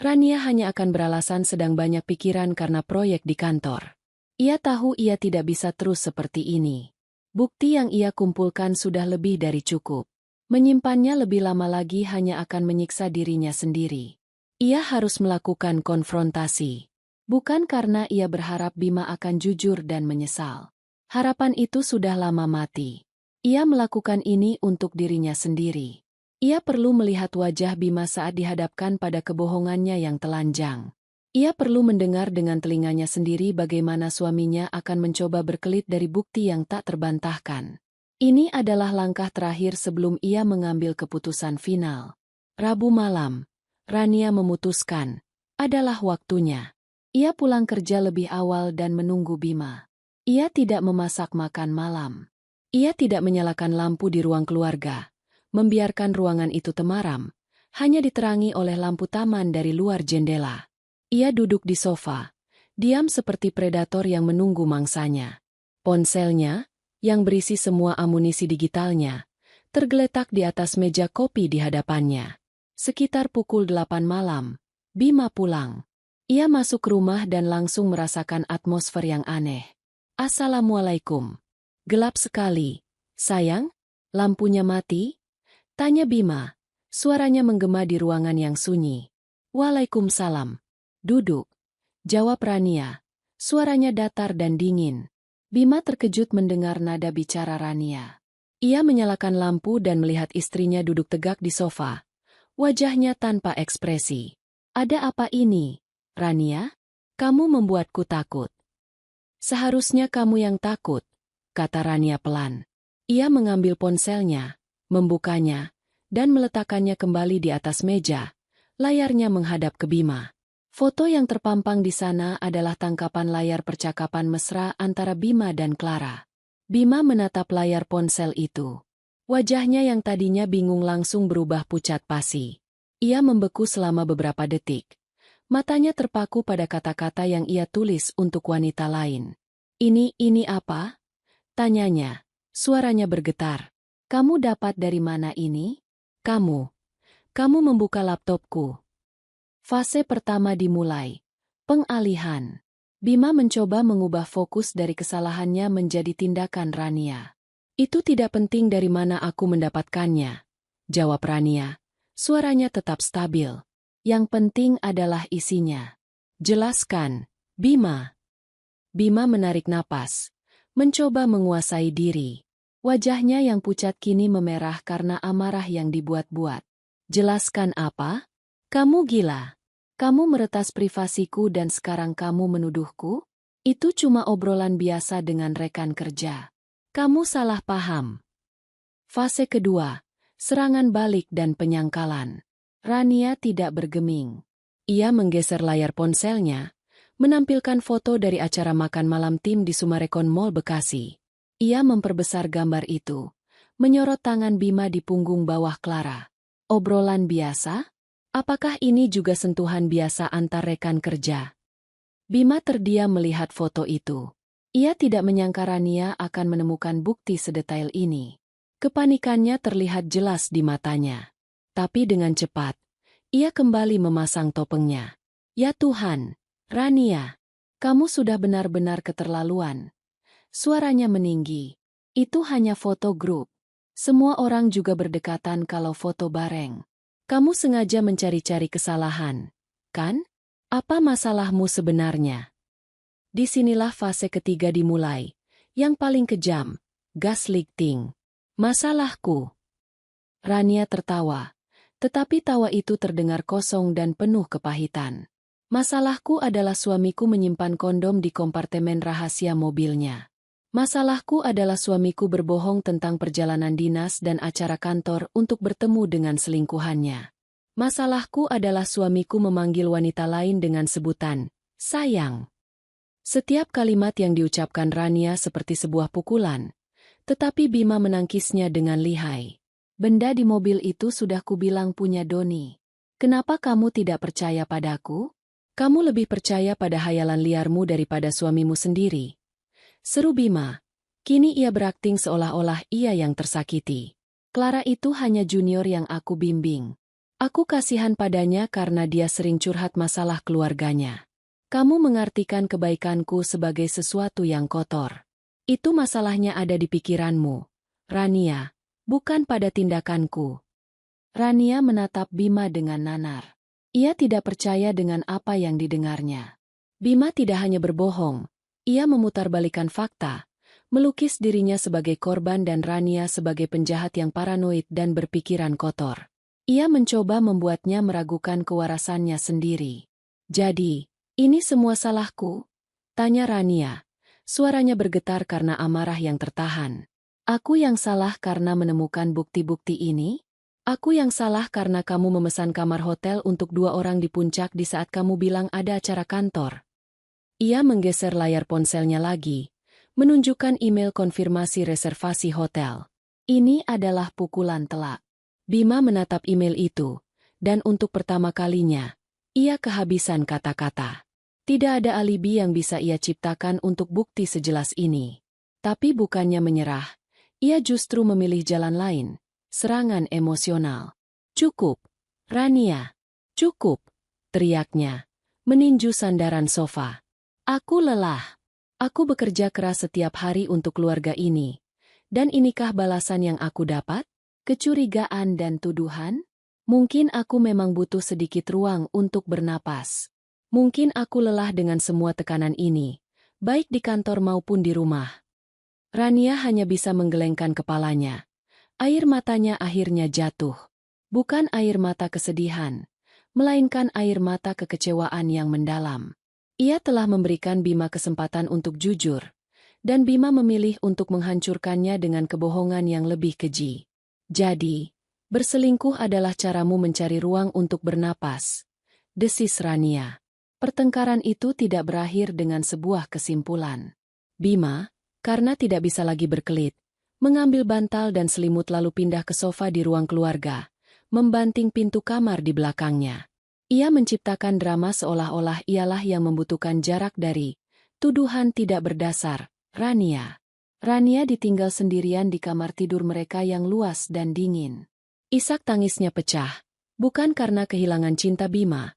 Rania hanya akan beralasan sedang banyak pikiran karena proyek di kantor. Ia tahu ia tidak bisa terus seperti ini. Bukti yang ia kumpulkan sudah lebih dari cukup. Menyimpannya lebih lama lagi hanya akan menyiksa dirinya sendiri. Ia harus melakukan konfrontasi. Bukan karena ia berharap Bima akan jujur dan menyesal. Harapan itu sudah lama mati. Ia melakukan ini untuk dirinya sendiri. Ia perlu melihat wajah Bima saat dihadapkan pada kebohongannya yang telanjang. Ia perlu mendengar dengan telinganya sendiri bagaimana suaminya akan mencoba berkelit dari bukti yang tak terbantahkan. Ini adalah langkah terakhir sebelum ia mengambil keputusan final. Rabu malam, Rania memutuskan, adalah waktunya. Ia pulang kerja lebih awal dan menunggu Bima. Ia tidak memasak makan malam. Ia tidak menyalakan lampu di ruang keluarga, membiarkan ruangan itu temaram, hanya diterangi oleh lampu taman dari luar jendela. Ia duduk di sofa, diam seperti predator yang menunggu mangsanya. Ponselnya, yang berisi semua amunisi digitalnya, tergeletak di atas meja kopi di hadapannya. Sekitar pukul 8 malam, Bima pulang. Ia masuk rumah dan langsung merasakan atmosfer yang aneh. Assalamualaikum. Gelap sekali. Sayang, lampunya mati? Tanya Bima. Suaranya menggema di ruangan yang sunyi. Waalaikumsalam. Duduk. Jawab Rania. Suaranya datar dan dingin. Bima terkejut mendengar nada bicara Rania. Ia menyalakan lampu dan melihat istrinya duduk tegak di sofa. Wajahnya tanpa ekspresi. Ada apa ini? Rania, kamu membuatku takut. Seharusnya kamu yang takut, kata Rania pelan. Ia mengambil ponselnya, membukanya, dan meletakkannya kembali di atas meja. Layarnya menghadap ke Bima. Foto yang terpampang di sana adalah tangkapan layar percakapan mesra antara Bima dan Clara. Bima menatap layar ponsel itu. Wajahnya yang tadinya bingung langsung berubah pucat pasi. Ia membeku selama beberapa detik. Matanya terpaku pada kata-kata yang ia tulis untuk wanita lain. Ini apa? Tanyanya. Suaranya bergetar. Kamu dapat dari mana ini? Kamu membuka laptopku. Fase pertama dimulai. Pengalihan. Bima mencoba mengubah fokus dari kesalahannya menjadi tindakan Rania. Itu tidak penting dari mana aku mendapatkannya, jawab Rania. Suaranya tetap stabil. Yang penting adalah isinya. Jelaskan, Bima. Bima menarik napas, mencoba menguasai diri. Wajahnya yang pucat kini memerah karena amarah yang dibuat-buat. Jelaskan apa? Kamu gila. Kamu meretas privasiku dan sekarang kamu menuduhku? Itu cuma obrolan biasa dengan rekan kerja. Kamu salah paham. Fase kedua, serangan balik dan penyangkalan. Rania tidak bergeming. Ia menggeser layar ponselnya, menampilkan foto dari acara makan malam tim di Sumarekon Mall Bekasi. Ia memperbesar gambar itu, menyorot tangan Bima di punggung bawah Clara. Obrolan biasa? Apakah ini juga sentuhan biasa antar rekan kerja? Bima terdiam melihat foto itu. Ia tidak menyangka Rania akan menemukan bukti sedetail ini. Kepanikannya terlihat jelas di matanya. Tapi dengan cepat, ia kembali memasang topengnya. Ya Tuhan, Rania, kamu sudah benar-benar keterlaluan. Suaranya meninggi. Itu hanya foto grup. Semua orang juga berdekatan kalau foto bareng. Kamu sengaja mencari-cari kesalahan, kan? Apa masalahmu sebenarnya? Disinilah fase ketiga dimulai. Yang paling kejam, gaslighting. Masalahku. Rania tertawa. Tetapi tawa itu terdengar kosong dan penuh kepahitan. Masalahku adalah suamiku menyimpan kondom di kompartemen rahasia mobilnya. Masalahku adalah suamiku berbohong tentang perjalanan dinas dan acara kantor untuk bertemu dengan selingkuhannya. Masalahku adalah suamiku memanggil wanita lain dengan sebutan, sayang. Setiap kalimat yang diucapkan Rania seperti sebuah pukulan, tetapi Bima menangkisnya dengan lihai. Benda di mobil itu sudah kubilang punya Doni. Kenapa kamu tidak percaya padaku? Kamu lebih percaya pada hayalan liarmu daripada suamimu sendiri. Seru Bima. Kini ia berakting seolah-olah ia yang tersakiti. Clara itu hanya junior yang aku bimbing. Aku kasihan padanya karena dia sering curhat masalah keluarganya. Kamu mengartikan kebaikanku sebagai sesuatu yang kotor. Itu masalahnya ada di pikiranmu, Rania, bukan pada tindakanku. Rania menatap Bima dengan nanar. Ia tidak percaya dengan apa yang didengarnya. Bima tidak hanya berbohong, ia memutarbalikkan fakta, melukis dirinya sebagai korban dan Rania sebagai penjahat yang paranoid dan berpikiran kotor. Ia mencoba membuatnya meragukan kewarasannya sendiri. Jadi, ini semua salahku? Tanya Rania. Suaranya bergetar karena amarah yang tertahan. Aku yang salah karena menemukan bukti-bukti ini? Aku yang salah karena kamu memesan kamar hotel untuk 2 orang di puncak di saat kamu bilang ada acara kantor. Ia menggeser layar ponselnya lagi, menunjukkan email konfirmasi reservasi hotel. Ini adalah pukulan telak. Bima menatap email itu, dan untuk pertama kalinya, ia kehabisan kata-kata. Tidak ada alibi yang bisa ia ciptakan untuk bukti sejelas ini. Tapi bukannya menyerah, ia justru memilih jalan lain, serangan emosional. Cukup, Rania. Cukup, teriaknya, meninju sandaran sofa. Aku lelah. Aku bekerja keras setiap hari untuk keluarga ini. Dan inikah balasan yang aku dapat? Kecurigaan dan tuduhan? Mungkin aku memang butuh sedikit ruang untuk bernapas. Mungkin aku lelah dengan semua tekanan ini, baik di kantor maupun di rumah. Rania hanya bisa menggelengkan kepalanya. Air matanya akhirnya jatuh. Bukan air mata kesedihan, melainkan air mata kekecewaan yang mendalam. Ia telah memberikan Bima kesempatan untuk jujur, dan Bima memilih untuk menghancurkannya dengan kebohongan yang lebih keji. Jadi, berselingkuh adalah caramu mencari ruang untuk bernapas, desis Rania. Pertengkaran itu tidak berakhir dengan sebuah kesimpulan. Bima, karena tidak bisa lagi berkelit, mengambil bantal dan selimut lalu pindah ke sofa di ruang keluarga, membanting pintu kamar di belakangnya. Ia menciptakan drama seolah-olah ialah yang membutuhkan jarak dari tuduhan tidak berdasar, Rania. Rania ditinggal sendirian di kamar tidur mereka yang luas dan dingin. Isak tangisnya pecah, bukan karena kehilangan cinta Bima,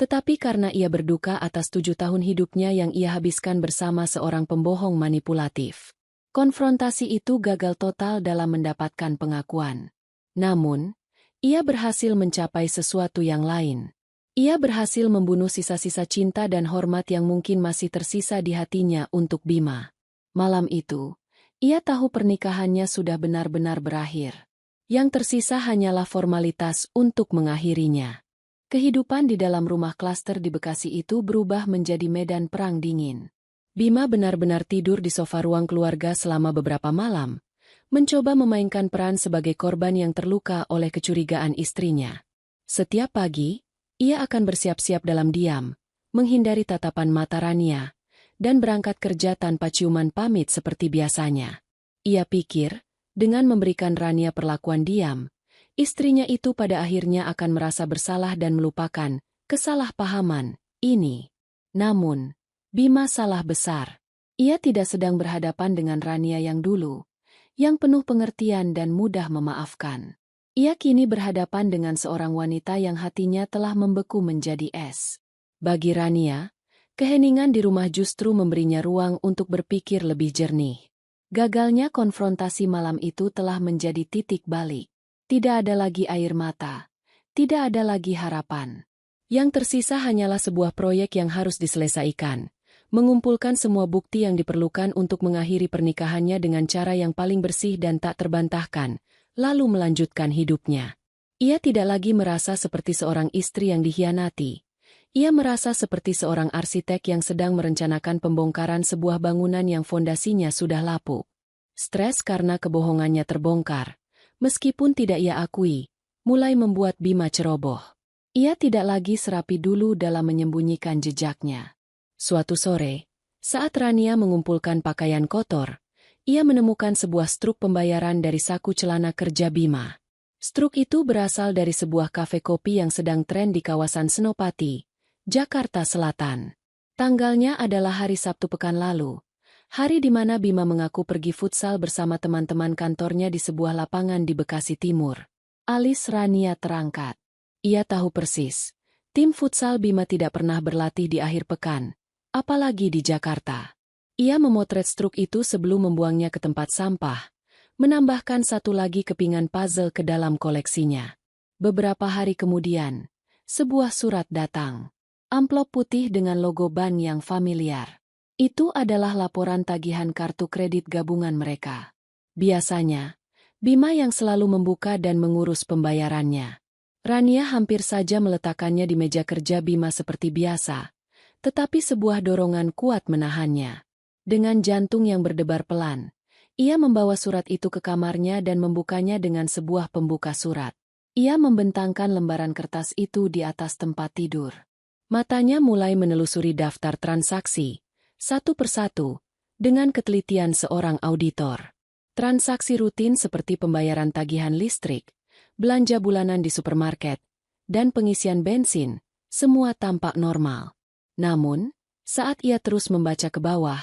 tetapi karena ia berduka atas 7 tahun hidupnya yang ia habiskan bersama seorang pembohong manipulatif. Konfrontasi itu gagal total dalam mendapatkan pengakuan. Namun, ia berhasil mencapai sesuatu yang lain. Ia berhasil membunuh sisa-sisa cinta dan hormat yang mungkin masih tersisa di hatinya untuk Bima. Malam itu, ia tahu pernikahannya sudah benar-benar berakhir. Yang tersisa hanyalah formalitas untuk mengakhirinya. Kehidupan di dalam rumah klaster di Bekasi itu berubah menjadi medan perang dingin. Bima benar-benar tidur di sofa ruang keluarga selama beberapa malam, mencoba memainkan peran sebagai korban yang terluka oleh kecurigaan istrinya. Setiap pagi, ia akan bersiap-siap dalam diam, menghindari tatapan mata Rania, dan berangkat kerja tanpa ciuman pamit seperti biasanya. Ia pikir, dengan memberikan Rania perlakuan diam, istrinya itu pada akhirnya akan merasa bersalah dan melupakan kesalahpahaman ini. Namun, Bima salah besar. Ia tidak sedang berhadapan dengan Rania yang dulu, yang penuh pengertian dan mudah memaafkan. Ia kini berhadapan dengan seorang wanita yang hatinya telah membeku menjadi es. Bagi Rania, keheningan di rumah justru memberinya ruang untuk berpikir lebih jernih. Gagalnya konfrontasi malam itu telah menjadi titik balik. Tidak ada lagi air mata. Tidak ada lagi harapan. Yang tersisa hanyalah sebuah proyek yang harus diselesaikan. Mengumpulkan semua bukti yang diperlukan untuk mengakhiri pernikahannya dengan cara yang paling bersih dan tak terbantahkan, lalu melanjutkan hidupnya. Ia tidak lagi merasa seperti seorang istri yang dikhianati. Ia merasa seperti seorang arsitek yang sedang merencanakan pembongkaran sebuah bangunan yang fondasinya sudah lapuk. Stres karena kebohongannya terbongkar, meskipun tidak ia akui, mulai membuat Bima ceroboh. Ia tidak lagi serapi dulu dalam menyembunyikan jejaknya. Suatu sore, saat Rania mengumpulkan pakaian kotor, ia menemukan sebuah struk pembayaran dari saku celana kerja Bima. Struk itu berasal dari sebuah kafe kopi yang sedang tren di kawasan Senopati, Jakarta Selatan. Tanggalnya adalah hari Sabtu pekan lalu, hari di mana Bima mengaku pergi futsal bersama teman-teman kantornya di sebuah lapangan di Bekasi Timur. Alis Rania terangkat. Ia tahu persis, tim futsal Bima tidak pernah berlatih di akhir pekan, apalagi di Jakarta. Ia memotret struk itu sebelum membuangnya ke tempat sampah, menambahkan satu lagi kepingan puzzle ke dalam koleksinya. Beberapa hari kemudian, sebuah surat datang. Amplop putih dengan logo bank yang familiar. Itu adalah laporan tagihan kartu kredit gabungan mereka. Biasanya, Bima yang selalu membuka dan mengurus pembayarannya. Rania hampir saja meletakkannya di meja kerja Bima seperti biasa, tetapi sebuah dorongan kuat menahannya. Dengan jantung yang berdebar pelan, ia membawa surat itu ke kamarnya dan membukanya dengan sebuah pembuka surat. Ia membentangkan lembaran kertas itu di atas tempat tidur. Matanya mulai menelusuri daftar transaksi, satu persatu, dengan ketelitian seorang auditor. Transaksi rutin seperti pembayaran tagihan listrik, belanja bulanan di supermarket, dan pengisian bensin, semua tampak normal. Namun, saat ia terus membaca ke bawah,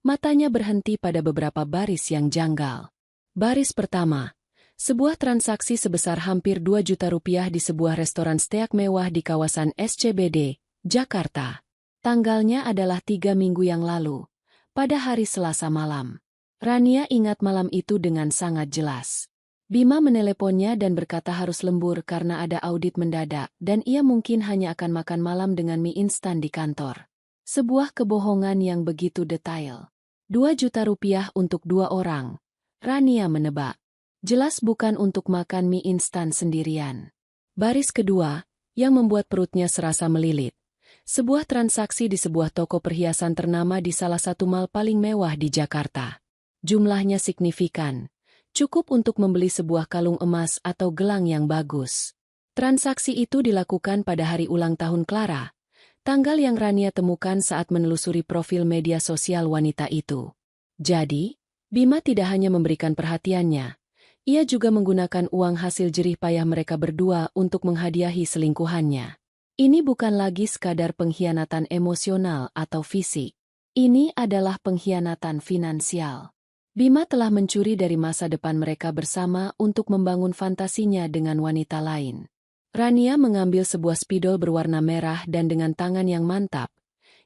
matanya berhenti pada beberapa baris yang janggal. Baris pertama, sebuah transaksi sebesar hampir 2 juta rupiah di sebuah restoran steak mewah di kawasan SCBD, Jakarta. Tanggalnya adalah 3 minggu yang lalu, pada hari Selasa malam. Rania ingat malam itu dengan sangat jelas. Bima meneleponnya dan berkata harus lembur karena ada audit mendadak dan ia mungkin hanya akan makan malam dengan mie instan di kantor. Sebuah kebohongan yang begitu detail. 2 juta rupiah untuk 2 orang. Rania menebak. Jelas bukan untuk makan mie instan sendirian. Baris kedua, yang membuat perutnya serasa melilit. Sebuah transaksi di sebuah toko perhiasan ternama di salah satu mall paling mewah di Jakarta. Jumlahnya signifikan. Cukup untuk membeli sebuah kalung emas atau gelang yang bagus. Transaksi itu dilakukan pada hari ulang tahun Clara, tanggal yang Rania temukan saat menelusuri profil media sosial wanita itu. Jadi, Bima tidak hanya memberikan perhatiannya, ia juga menggunakan uang hasil jerih payah mereka berdua untuk menghadiahi selingkuhannya. Ini bukan lagi sekadar pengkhianatan emosional atau fisik. Ini adalah pengkhianatan finansial. Bima telah mencuri dari masa depan mereka bersama untuk membangun fantasinya dengan wanita lain. Rania mengambil sebuah spidol berwarna merah dan dengan tangan yang mantap,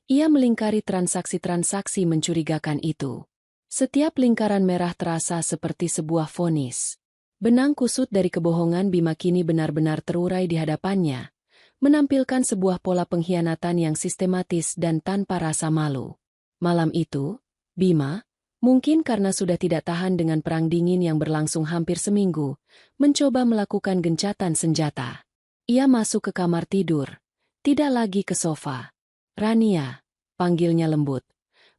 ia melingkari transaksi-transaksi mencurigakan itu. Setiap lingkaran merah terasa seperti sebuah vonis. Benang kusut dari kebohongan Bima kini benar-benar terurai di hadapannya, menampilkan sebuah pola pengkhianatan yang sistematis dan tanpa rasa malu. Malam itu, Bima, mungkin karena sudah tidak tahan dengan perang dingin yang berlangsung hampir seminggu, mencoba melakukan gencatan senjata. Ia masuk ke kamar tidur, tidak lagi ke sofa. Rania, panggilnya lembut,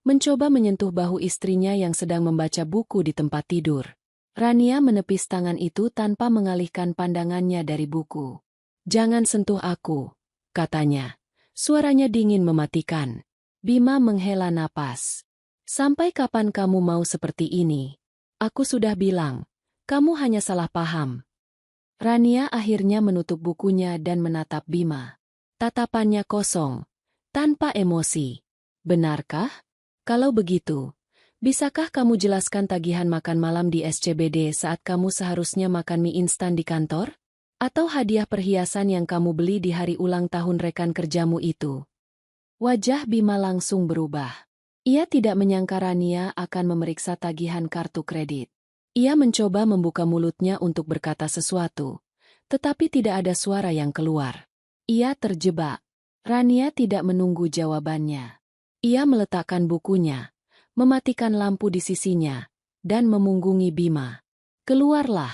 mencoba menyentuh bahu istrinya yang sedang membaca buku di tempat tidur. Rania menepis tangan itu tanpa mengalihkan pandangannya dari buku. "Jangan sentuh aku," katanya. Suaranya dingin mematikan. Bima menghela napas. "Sampai kapan kamu mau seperti ini? Aku sudah bilang, kamu hanya salah paham." Rania akhirnya menutup bukunya dan menatap Bima. Tatapannya kosong, tanpa emosi. "Benarkah? Kalau begitu, bisakah kamu jelaskan tagihan makan malam di SCBD saat kamu seharusnya makan mie instan di kantor? Atau hadiah perhiasan yang kamu beli di hari ulang tahun rekan kerjamu itu?" Wajah Bima langsung berubah. Ia tidak menyangka Rania akan memeriksa tagihan kartu kredit. Ia mencoba membuka mulutnya untuk berkata sesuatu, tetapi tidak ada suara yang keluar. Ia terjebak. Rania tidak menunggu jawabannya. Ia meletakkan bukunya, mematikan lampu di sisinya, dan memunggungi Bima. "Keluarlah.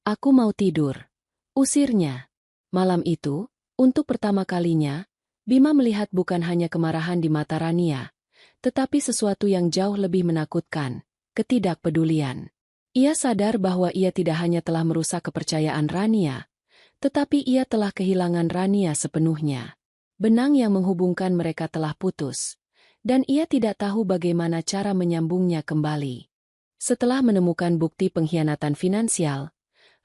Aku mau tidur." Usirnya. Malam itu, untuk pertama kalinya, Bima melihat bukan hanya kemarahan di mata Rania, tetapi sesuatu yang jauh lebih menakutkan, ketidakpedulian. Ia sadar bahwa ia tidak hanya telah merusak kepercayaan Rania, tetapi ia telah kehilangan Rania sepenuhnya. Benang yang menghubungkan mereka telah putus, dan ia tidak tahu bagaimana cara menyambungnya kembali. Setelah menemukan bukti pengkhianatan finansial,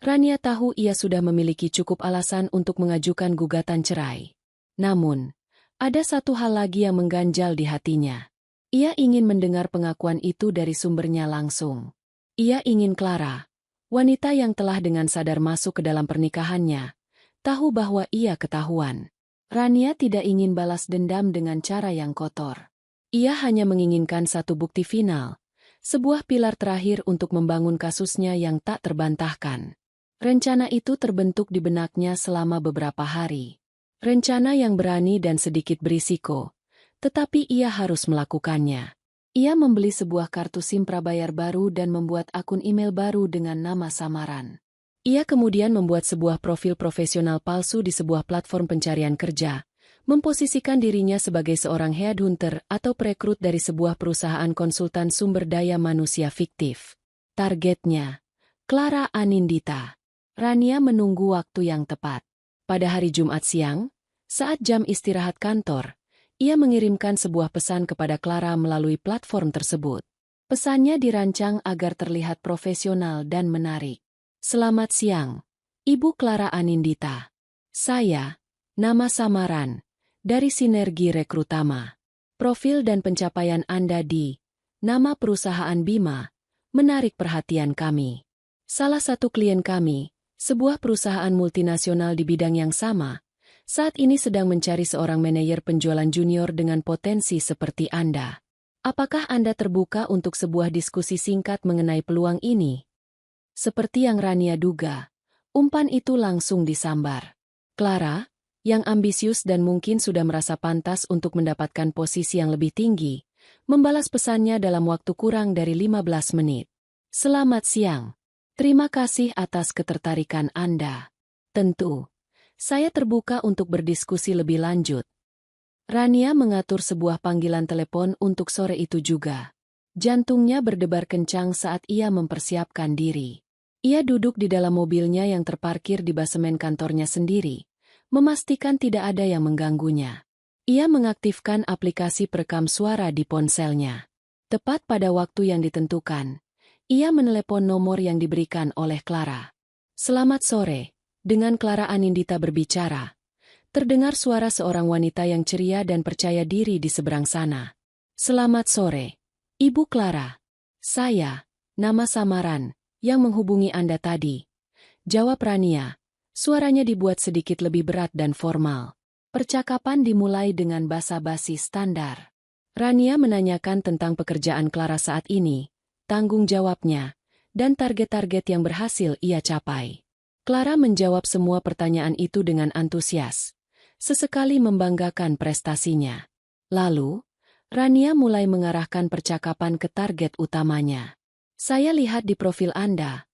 Rania tahu ia sudah memiliki cukup alasan untuk mengajukan gugatan cerai. Namun, ada satu hal lagi yang mengganjal di hatinya. Ia ingin mendengar pengakuan itu dari sumbernya langsung. Ia ingin Clara, wanita yang telah dengan sadar masuk ke dalam pernikahannya, tahu bahwa ia ketahuan. Rania tidak ingin balas dendam dengan cara yang kotor. Ia hanya menginginkan satu bukti final, sebuah pilar terakhir untuk membangun kasusnya yang tak terbantahkan. Rencana itu terbentuk di benaknya selama beberapa hari. Rencana yang berani dan sedikit berisiko, tetapi ia harus melakukannya. Ia membeli sebuah kartu SIM prabayar baru dan membuat akun email baru dengan nama samaran. Ia kemudian membuat sebuah profil profesional palsu di sebuah platform pencarian kerja, memposisikan dirinya sebagai seorang headhunter atau perekrut dari sebuah perusahaan konsultan sumber daya manusia fiktif. Targetnya, Clara Anindita. Rania menunggu waktu yang tepat. Pada hari Jumat siang, saat jam istirahat kantor, ia mengirimkan sebuah pesan kepada Clara melalui platform tersebut. Pesannya dirancang agar terlihat profesional dan menarik. "Selamat siang, Ibu Clara Anindita. Saya, nama samaran, dari Sinergi Rekrutama. Profil dan pencapaian Anda di nama perusahaan Bima menarik perhatian kami. Salah satu klien kami, sebuah perusahaan multinasional di bidang yang sama, saat ini sedang mencari seorang manajer penjualan junior dengan potensi seperti Anda. Apakah Anda terbuka untuk sebuah diskusi singkat mengenai peluang ini?" Seperti yang Rania duga, umpan itu langsung disambar. Clara, yang ambisius dan mungkin sudah merasa pantas untuk mendapatkan posisi yang lebih tinggi, membalas pesannya dalam waktu kurang dari 15 menit. "Selamat siang. Terima kasih atas ketertarikan Anda. Tentu, saya terbuka untuk berdiskusi lebih lanjut." Rania mengatur sebuah panggilan telepon untuk sore itu juga. Jantungnya berdebar kencang saat ia mempersiapkan diri. Ia duduk di dalam mobilnya yang terparkir di basemen kantornya sendiri, memastikan tidak ada yang mengganggunya. Ia mengaktifkan aplikasi perekam suara di ponselnya. Tepat pada waktu yang ditentukan, ia menelepon nomor yang diberikan oleh Clara. "Selamat sore." Dengan Clara Anindita berbicara, terdengar suara seorang wanita yang ceria dan percaya diri di seberang sana. "Selamat sore, Ibu Clara. Saya, nama samaran, yang menghubungi Anda tadi." Jawab Rania. Suaranya dibuat sedikit lebih berat dan formal. Percakapan dimulai dengan basa-basi standar. Rania menanyakan tentang pekerjaan Clara saat ini, tanggung jawabnya, dan target-target yang berhasil ia capai. Clara menjawab semua pertanyaan itu dengan antusias, sesekali membanggakan prestasinya. Lalu, Rania mulai mengarahkan percakapan ke target utamanya. "Saya lihat di profil Anda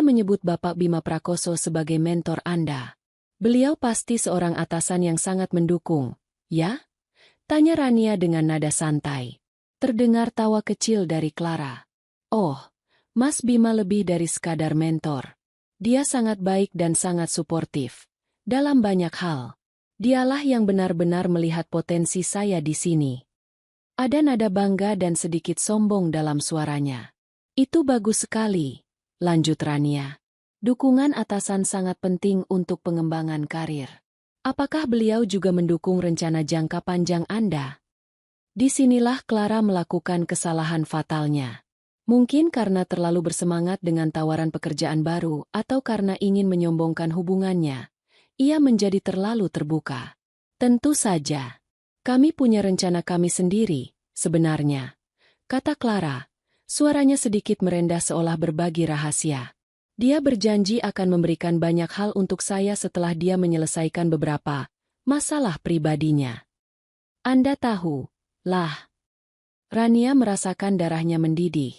menyebut Bapak Bima Prakoso sebagai mentor Anda. Beliau pasti seorang atasan yang sangat mendukung, ya?" Tanya Rania dengan nada santai. Terdengar tawa kecil dari Clara. "Oh, Mas Bima lebih dari sekadar mentor. Dia sangat baik dan sangat suportif dalam banyak hal. Dialah yang benar-benar melihat potensi saya di sini." Ada nada bangga dan sedikit sombong dalam suaranya. "Itu bagus sekali," lanjut Rania. "Dukungan atasan sangat penting untuk pengembangan karir. Apakah beliau juga mendukung rencana jangka panjang Anda?" Disinilah Clara melakukan kesalahan fatalnya. Mungkin karena terlalu bersemangat dengan tawaran pekerjaan baru atau karena ingin menyombongkan hubungannya, ia menjadi terlalu terbuka. "Tentu saja. Kami punya rencana kami sendiri," Sebenarnya, kata Clara, suaranya sedikit merendah seolah berbagi rahasia. Dia berjanji akan memberikan banyak hal untuk saya setelah dia menyelesaikan beberapa masalah pribadinya. Anda tahu, lah. Rania merasakan darahnya mendidih,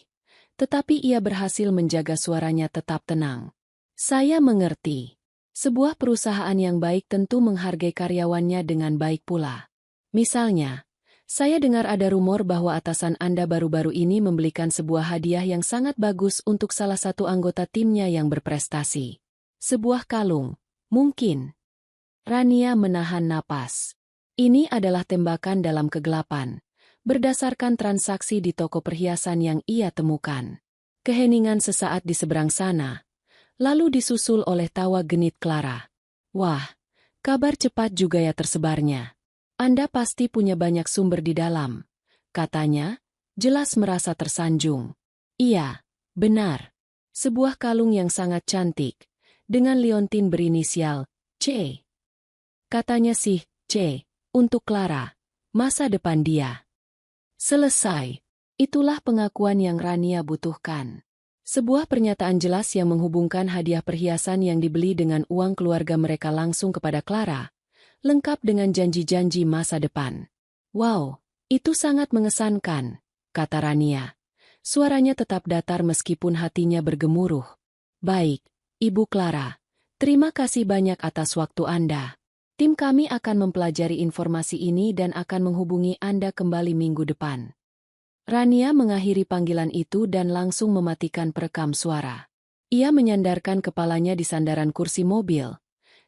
tetapi ia berhasil menjaga suaranya tetap tenang. Saya mengerti. Sebuah perusahaan yang baik tentu menghargai karyawannya dengan baik pula. Misalnya, saya dengar ada rumor bahwa atasan Anda baru-baru ini membelikan sebuah hadiah yang sangat bagus untuk salah satu anggota timnya yang berprestasi. Sebuah kalung, mungkin. Rania menahan napas. Ini adalah tembakan dalam kegelapan, berdasarkan transaksi di toko perhiasan yang ia temukan. Keheningan sesaat di seberang sana, lalu disusul oleh tawa genit Clara. Wah, kabar cepat juga ya tersebarnya. Anda pasti punya banyak sumber di dalam, katanya, jelas merasa tersanjung. Iya, benar. Sebuah kalung yang sangat cantik, dengan liontin berinisial C. Katanya sih, C, untuk Clara, masa depan dia. Selesai. Itulah pengakuan yang Rania butuhkan. Sebuah pernyataan jelas yang menghubungkan hadiah perhiasan yang dibeli dengan uang keluarga mereka langsung kepada Clara, lengkap dengan janji-janji masa depan. Wow, itu sangat mengesankan, kata Rania. Suaranya tetap datar meskipun hatinya bergemuruh. Baik, Ibu Clara, terima kasih banyak atas waktu Anda. Tim kami akan mempelajari informasi ini dan akan menghubungi Anda kembali minggu depan. Rania mengakhiri panggilan itu dan langsung mematikan perekam suara. Ia menyandarkan kepalanya di sandaran kursi mobil.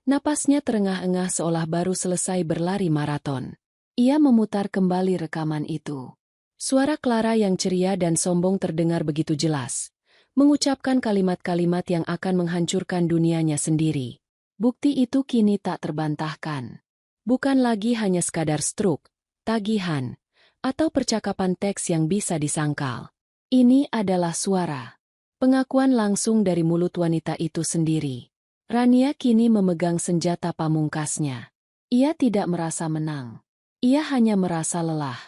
Napasnya terengah-engah seolah baru selesai berlari maraton. Ia memutar kembali rekaman itu. Suara Clara yang ceria dan sombong terdengar begitu jelas, mengucapkan kalimat-kalimat yang akan menghancurkan dunianya sendiri. Bukti itu kini tak terbantahkan. Bukan lagi hanya sekadar struk, tagihan, atau percakapan teks yang bisa disangkal. Ini adalah suara. Pengakuan langsung dari mulut wanita itu sendiri. Rania kini memegang senjata pamungkasnya. Ia tidak merasa menang. Ia hanya merasa lelah.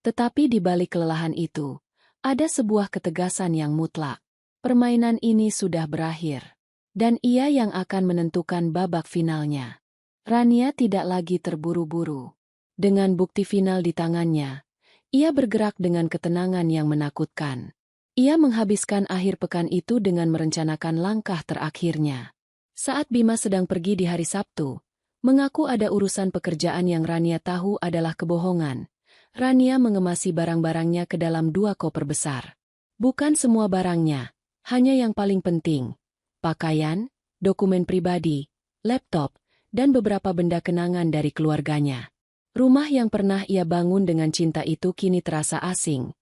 Tetapi di balik kelelahan itu, ada sebuah ketegasan yang mutlak. Permainan ini sudah berakhir. Dan ia yang akan menentukan babak finalnya. Rania tidak lagi terburu-buru. Dengan bukti final di tangannya, ia bergerak dengan ketenangan yang menakutkan. Ia menghabiskan akhir pekan itu dengan merencanakan langkah terakhirnya. Saat Bima sedang pergi di hari Sabtu, mengaku ada urusan pekerjaan yang Rania tahu adalah kebohongan. Rania mengemasi barang-barangnya ke dalam 2 koper besar. Bukan semua barangnya, hanya yang paling penting. Pakaian, dokumen pribadi, laptop, dan beberapa benda kenangan dari keluarganya. Rumah yang pernah ia bangun dengan cinta itu kini terasa asing,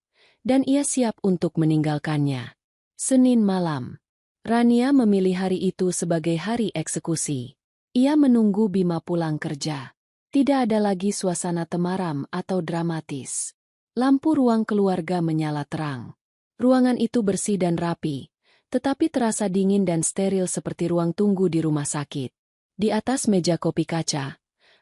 dan ia siap untuk meninggalkannya. Senin malam. Rania memilih hari itu sebagai hari eksekusi. Ia menunggu Bima pulang kerja. Tidak ada lagi suasana temaram atau dramatis. Lampu ruang keluarga menyala terang. Ruangan itu bersih dan rapi, tetapi terasa dingin dan steril seperti ruang tunggu di rumah sakit. Di atas meja kopi kaca,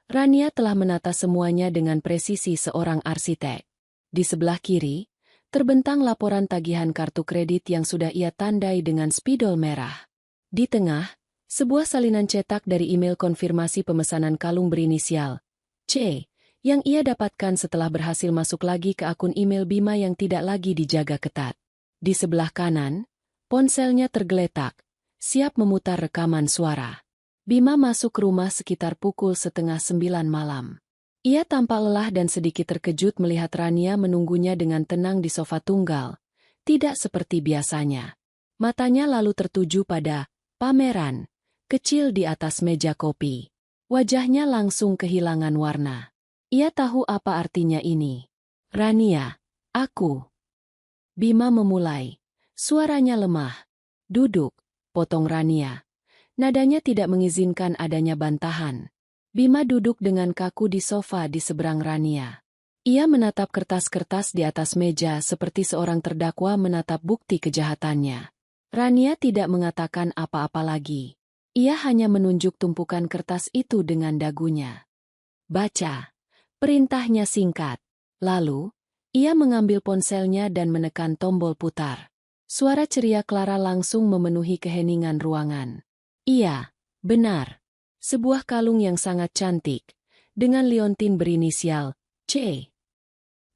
Rania telah menata semuanya dengan presisi seorang arsitek. Di sebelah kiri, terbentang laporan tagihan kartu kredit yang sudah ia tandai dengan spidol merah. Di tengah, sebuah salinan cetak dari email konfirmasi pemesanan kalung berinisial C, yang ia dapatkan setelah berhasil masuk lagi ke akun email Bima yang tidak lagi dijaga ketat. Di sebelah kanan, ponselnya tergeletak, siap memutar rekaman suara. Bima masuk rumah sekitar pukul 8:30 malam. Ia tampak lelah dan sedikit terkejut melihat Rania menunggunya dengan tenang di sofa tunggal, tidak seperti biasanya. Matanya lalu tertuju pada pameran kecil di atas meja kopi. Wajahnya langsung kehilangan warna. Ia tahu apa artinya ini. Rania, aku. Bima memulai. Suaranya lemah. Duduk, potong Rania. Nadanya tidak mengizinkan adanya bantahan. Bima duduk dengan kaku di sofa di seberang Rania. Ia menatap kertas-kertas di atas meja seperti seorang terdakwa menatap bukti kejahatannya. Rania tidak mengatakan apa-apa lagi. Ia hanya menunjuk tumpukan kertas itu dengan dagunya. Baca. Perintahnya singkat. Lalu, Ia mengambil ponselnya dan menekan tombol putar. Suara ceria Clara langsung memenuhi keheningan ruangan. Iya, benar. Sebuah kalung yang sangat cantik, dengan liontin berinisial C.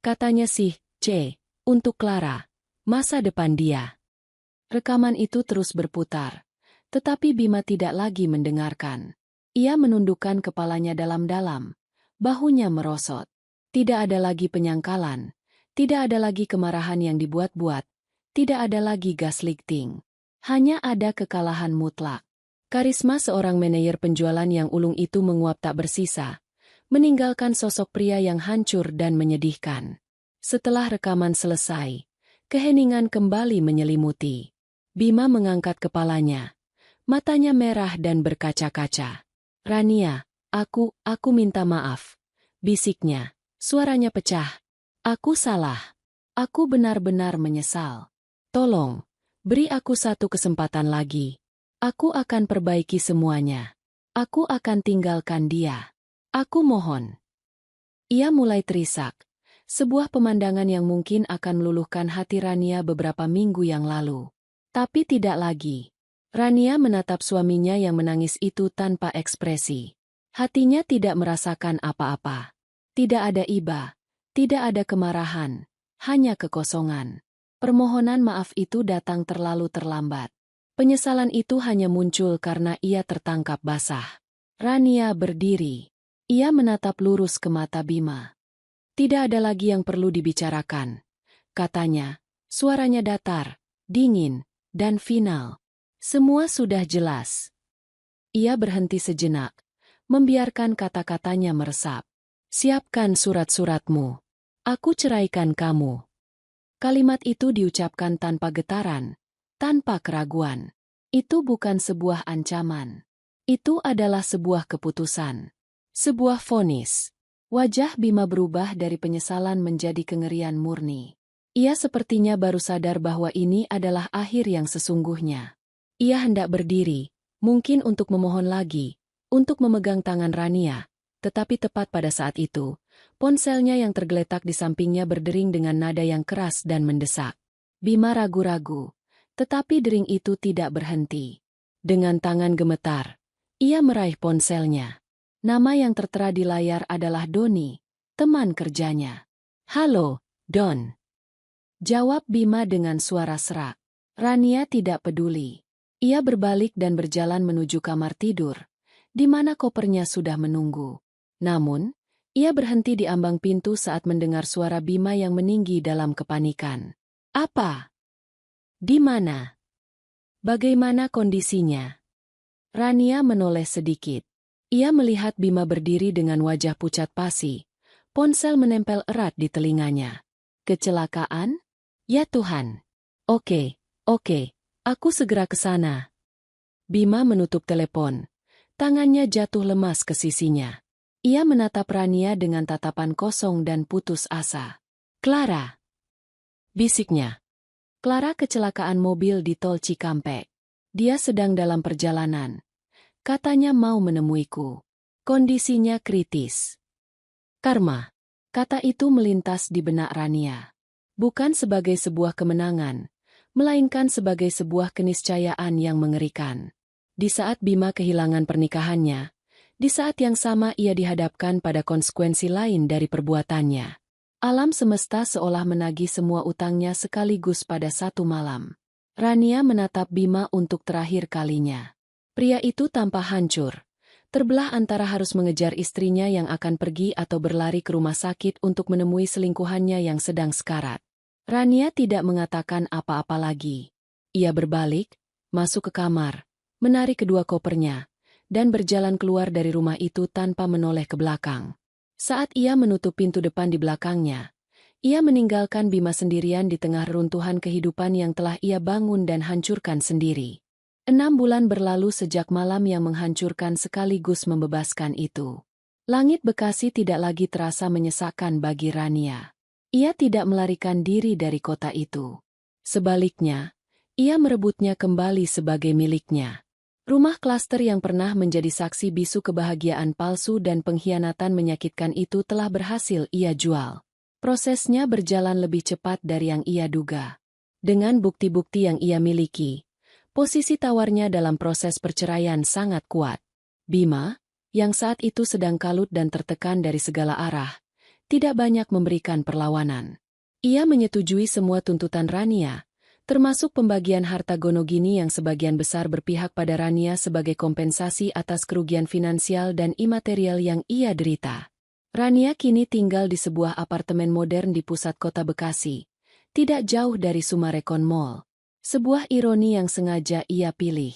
Katanya sih, C, untuk Clara, masa depan dia. Rekaman itu terus berputar, tetapi Bima tidak lagi mendengarkan. Ia menundukkan kepalanya dalam-dalam, bahunya merosot. Tidak ada lagi penyangkalan, tidak ada lagi kemarahan yang dibuat-buat, tidak ada lagi gaslighting. Hanya ada kekalahan mutlak. Karisma seorang manajer penjualan yang ulung itu menguap tak bersisa, meninggalkan sosok pria yang hancur dan menyedihkan. Setelah rekaman selesai, keheningan kembali menyelimuti. Bima mengangkat kepalanya. Matanya merah dan berkaca-kaca. Rania, aku minta maaf. Bisiknya, suaranya pecah. Aku salah. Aku benar-benar menyesal. Tolong, beri aku satu kesempatan lagi. Aku akan perbaiki semuanya. Aku akan tinggalkan dia. Aku mohon. Ia mulai terisak. Sebuah pemandangan yang mungkin akan meluluhkan hati Rania beberapa minggu yang lalu. Tapi tidak lagi. Rania menatap suaminya yang menangis itu tanpa ekspresi. Hatinya tidak merasakan apa-apa. Tidak ada iba, tidak ada kemarahan, hanya kekosongan. Permohonan maaf itu datang terlalu terlambat. Penyesalan itu hanya muncul karena ia tertangkap basah. Rania berdiri. Ia menatap lurus ke mata Bima. Tidak ada lagi yang perlu dibicarakan, katanya. Suaranya datar, dingin, dan final. Semua sudah jelas. Ia berhenti sejenak, membiarkan kata-katanya meresap. Siapkan surat-suratmu. Aku ceraikan kamu. Kalimat itu diucapkan tanpa getaran, tanpa keraguan. Itu bukan sebuah ancaman. Itu adalah sebuah keputusan. Sebuah vonis. Wajah Bima berubah dari penyesalan menjadi kengerian murni. Ia sepertinya baru sadar bahwa ini adalah akhir yang sesungguhnya. Ia hendak berdiri, mungkin untuk memohon lagi, untuk memegang tangan Rania, tetapi tepat pada saat itu, ponselnya yang tergeletak di sampingnya berdering dengan nada yang keras dan mendesak. Bima ragu-ragu, tetapi dering itu tidak berhenti. Dengan tangan gemetar, ia meraih ponselnya. Nama yang tertera di layar adalah Doni, teman kerjanya. Halo, Don. Jawab Bima dengan suara serak. Rania tidak peduli. Ia berbalik dan berjalan menuju kamar tidur, di mana kopernya sudah menunggu. Namun, ia berhenti di ambang pintu saat mendengar suara Bima yang meninggi dalam kepanikan. Apa? Di mana? Bagaimana kondisinya? Rania menoleh sedikit. Ia melihat Bima berdiri dengan wajah pucat pasi, ponsel menempel erat di telinganya. Kecelakaan? Ya Tuhan. Oke, aku segera ke sana. Bima menutup telepon. Tangannya jatuh lemas ke sisinya. Ia menatap Rania dengan tatapan kosong dan putus asa. Clara. Bisiknya. Clara kecelakaan mobil di tol Cikampek. Dia sedang dalam perjalanan. Katanya mau menemuiku. Kondisinya kritis. Karma. Kata itu melintas di benak Rania. Bukan sebagai sebuah kemenangan, melainkan sebagai sebuah keniscayaan yang mengerikan. Di saat Bima kehilangan pernikahannya, di saat yang sama ia dihadapkan pada konsekuensi lain dari perbuatannya. Alam semesta seolah menagih semua utangnya sekaligus pada satu malam. Rania menatap Bima untuk terakhir kalinya. Pria itu tampak hancur, terbelah antara harus mengejar istrinya yang akan pergi atau berlari ke rumah sakit untuk menemui selingkuhannya yang sedang sekarat. Rania tidak mengatakan apa-apa lagi. Ia berbalik, masuk ke kamar, menarik kedua kopernya, dan berjalan keluar dari rumah itu tanpa menoleh ke belakang. Saat ia menutup pintu depan di belakangnya, ia meninggalkan Bima sendirian di tengah reruntuhan kehidupan yang telah ia bangun dan hancurkan sendiri. 6 bulan berlalu sejak malam yang menghancurkan sekaligus membebaskan itu. Langit Bekasi tidak lagi terasa menyesakkan bagi Rania. Ia tidak melarikan diri dari kota itu. Sebaliknya, ia merebutnya kembali sebagai miliknya. Rumah klaster yang pernah menjadi saksi bisu kebahagiaan palsu dan pengkhianatan menyakitkan itu telah berhasil ia jual. Prosesnya berjalan lebih cepat dari yang ia duga. Dengan bukti-bukti yang ia miliki, posisi tawarnya dalam proses perceraian sangat kuat. Bima, yang saat itu sedang kalut dan tertekan dari segala arah, tidak banyak memberikan perlawanan. Ia menyetujui semua tuntutan Rania, termasuk pembagian harta Gonogini yang sebagian besar berpihak pada Rania sebagai kompensasi atas kerugian finansial dan imaterial yang ia derita. Rania kini tinggal di sebuah apartemen modern di pusat kota Bekasi, tidak jauh dari Sumarekon Mall. Sebuah ironi yang sengaja ia pilih.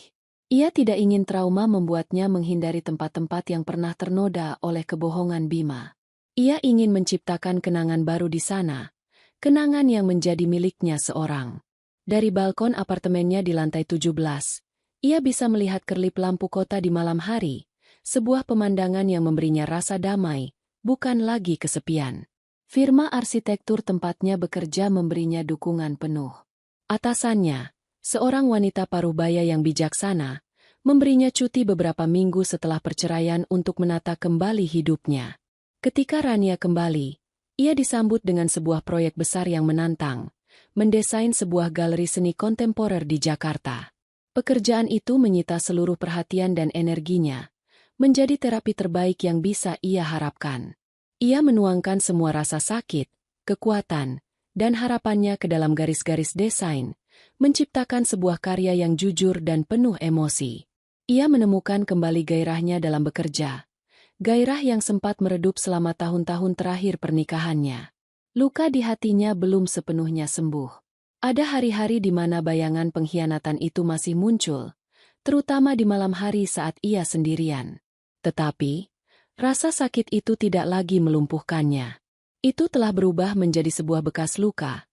Ia tidak ingin trauma membuatnya menghindari tempat-tempat yang pernah ternoda oleh kebohongan Bima. Ia ingin menciptakan kenangan baru di sana, kenangan yang menjadi miliknya seorang. Dari balkon apartemennya di lantai 17, ia bisa melihat kerlip lampu kota di malam hari, sebuah pemandangan yang memberinya rasa damai, bukan lagi kesepian. Firma arsitektur tempatnya bekerja memberinya dukungan penuh. Atasannya, seorang wanita paruhbaya yang bijaksana, memberinya cuti beberapa minggu setelah perceraian untuk menata kembali hidupnya. Ketika Rania kembali, ia disambut dengan sebuah proyek besar yang menantang, mendesain sebuah galeri seni kontemporer di Jakarta. Pekerjaan itu menyita seluruh perhatian dan energinya, menjadi terapi terbaik yang bisa ia harapkan. Ia menuangkan semua rasa sakit, kekuatan, dan harapannya ke dalam garis-garis desain, menciptakan sebuah karya yang jujur dan penuh emosi. Ia menemukan kembali gairahnya dalam bekerja, gairah yang sempat meredup selama tahun-tahun terakhir pernikahannya. Luka di hatinya belum sepenuhnya sembuh. Ada hari-hari di mana bayangan pengkhianatan itu masih muncul, terutama di malam hari saat ia sendirian. Tetapi, rasa sakit itu tidak lagi melumpuhkannya. Itu telah berubah menjadi sebuah bekas luka,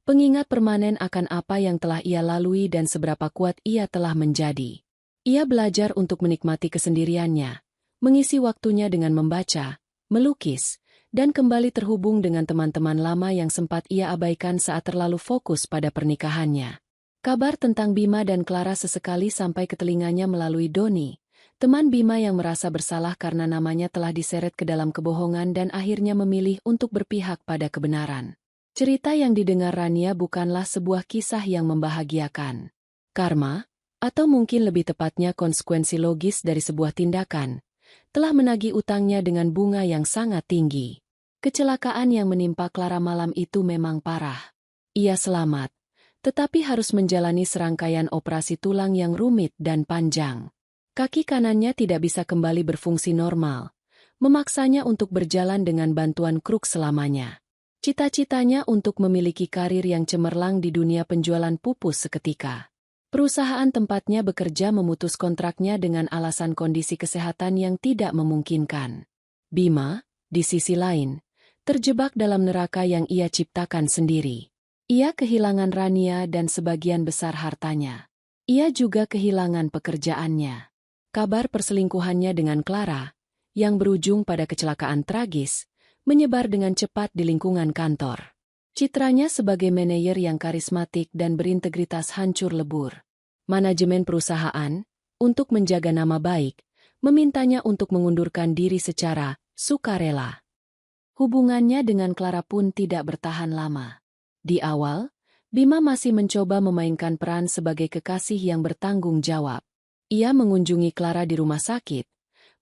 pengingat permanen akan apa yang telah ia lalui dan seberapa kuat ia telah menjadi. Ia belajar untuk menikmati kesendiriannya, mengisi waktunya dengan membaca, melukis, dan kembali terhubung dengan teman-teman lama yang sempat ia abaikan saat terlalu fokus pada pernikahannya. Kabar tentang Bima dan Clara sesekali sampai ke telinganya melalui Doni, teman Bima yang merasa bersalah karena namanya telah diseret ke dalam kebohongan dan akhirnya memilih untuk berpihak pada kebenaran. Cerita yang didengar Rania bukanlah sebuah kisah yang membahagiakan. Karma, atau mungkin lebih tepatnya konsekuensi logis dari sebuah tindakan, telah menagih utangnya dengan bunga yang sangat tinggi. Kecelakaan yang menimpa Clara malam itu memang parah. Ia selamat, tetapi harus menjalani serangkaian operasi tulang yang rumit dan panjang. Kaki kanannya tidak bisa kembali berfungsi normal, memaksanya untuk berjalan dengan bantuan kruk selamanya. Cita-citanya untuk memiliki karir yang cemerlang di dunia penjualan pupus seketika. Perusahaan tempatnya bekerja memutus kontraknya dengan alasan kondisi kesehatan yang tidak memungkinkan. Bima, di sisi lain, terjebak dalam neraka yang ia ciptakan sendiri. Ia kehilangan Rania dan sebagian besar hartanya. Ia juga kehilangan pekerjaannya. Kabar perselingkuhannya dengan Clara, yang berujung pada kecelakaan tragis, menyebar dengan cepat di lingkungan kantor. Citranya sebagai manajer yang karismatik dan berintegritas hancur lebur. Manajemen perusahaan, untuk menjaga nama baik, memintanya untuk mengundurkan diri secara sukarela. Hubungannya dengan Clara pun tidak bertahan lama. Di awal, Bima masih mencoba memainkan peran sebagai kekasih yang bertanggung jawab. Ia mengunjungi Clara di rumah sakit,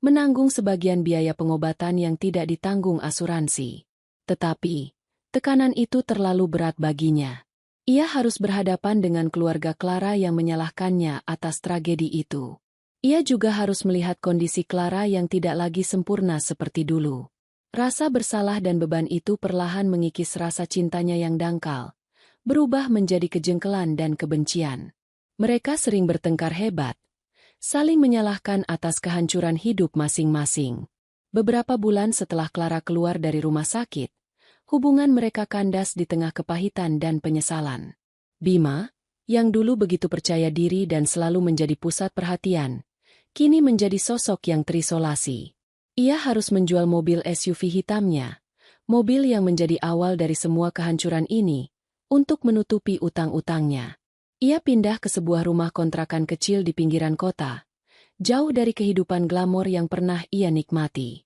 menanggung sebagian biaya pengobatan yang tidak ditanggung asuransi. Tetapi, tekanan itu terlalu berat baginya. Ia harus berhadapan dengan keluarga Clara yang menyalahkannya atas tragedi itu. Ia juga harus melihat kondisi Clara yang tidak lagi sempurna seperti dulu. Rasa bersalah dan beban itu perlahan mengikis rasa cintanya yang dangkal, berubah menjadi kejengkelan dan kebencian. Mereka sering bertengkar hebat, saling menyalahkan atas kehancuran hidup masing-masing. Beberapa bulan setelah Clara keluar dari rumah sakit, hubungan mereka kandas di tengah kepahitan dan penyesalan. Bima, yang dulu begitu percaya diri dan selalu menjadi pusat perhatian, kini menjadi sosok yang terisolasi. Ia harus menjual mobil SUV hitamnya, mobil yang menjadi awal dari semua kehancuran ini, untuk menutupi utang-utangnya. Ia pindah ke sebuah rumah kontrakan kecil di pinggiran kota, jauh dari kehidupan glamor yang pernah ia nikmati.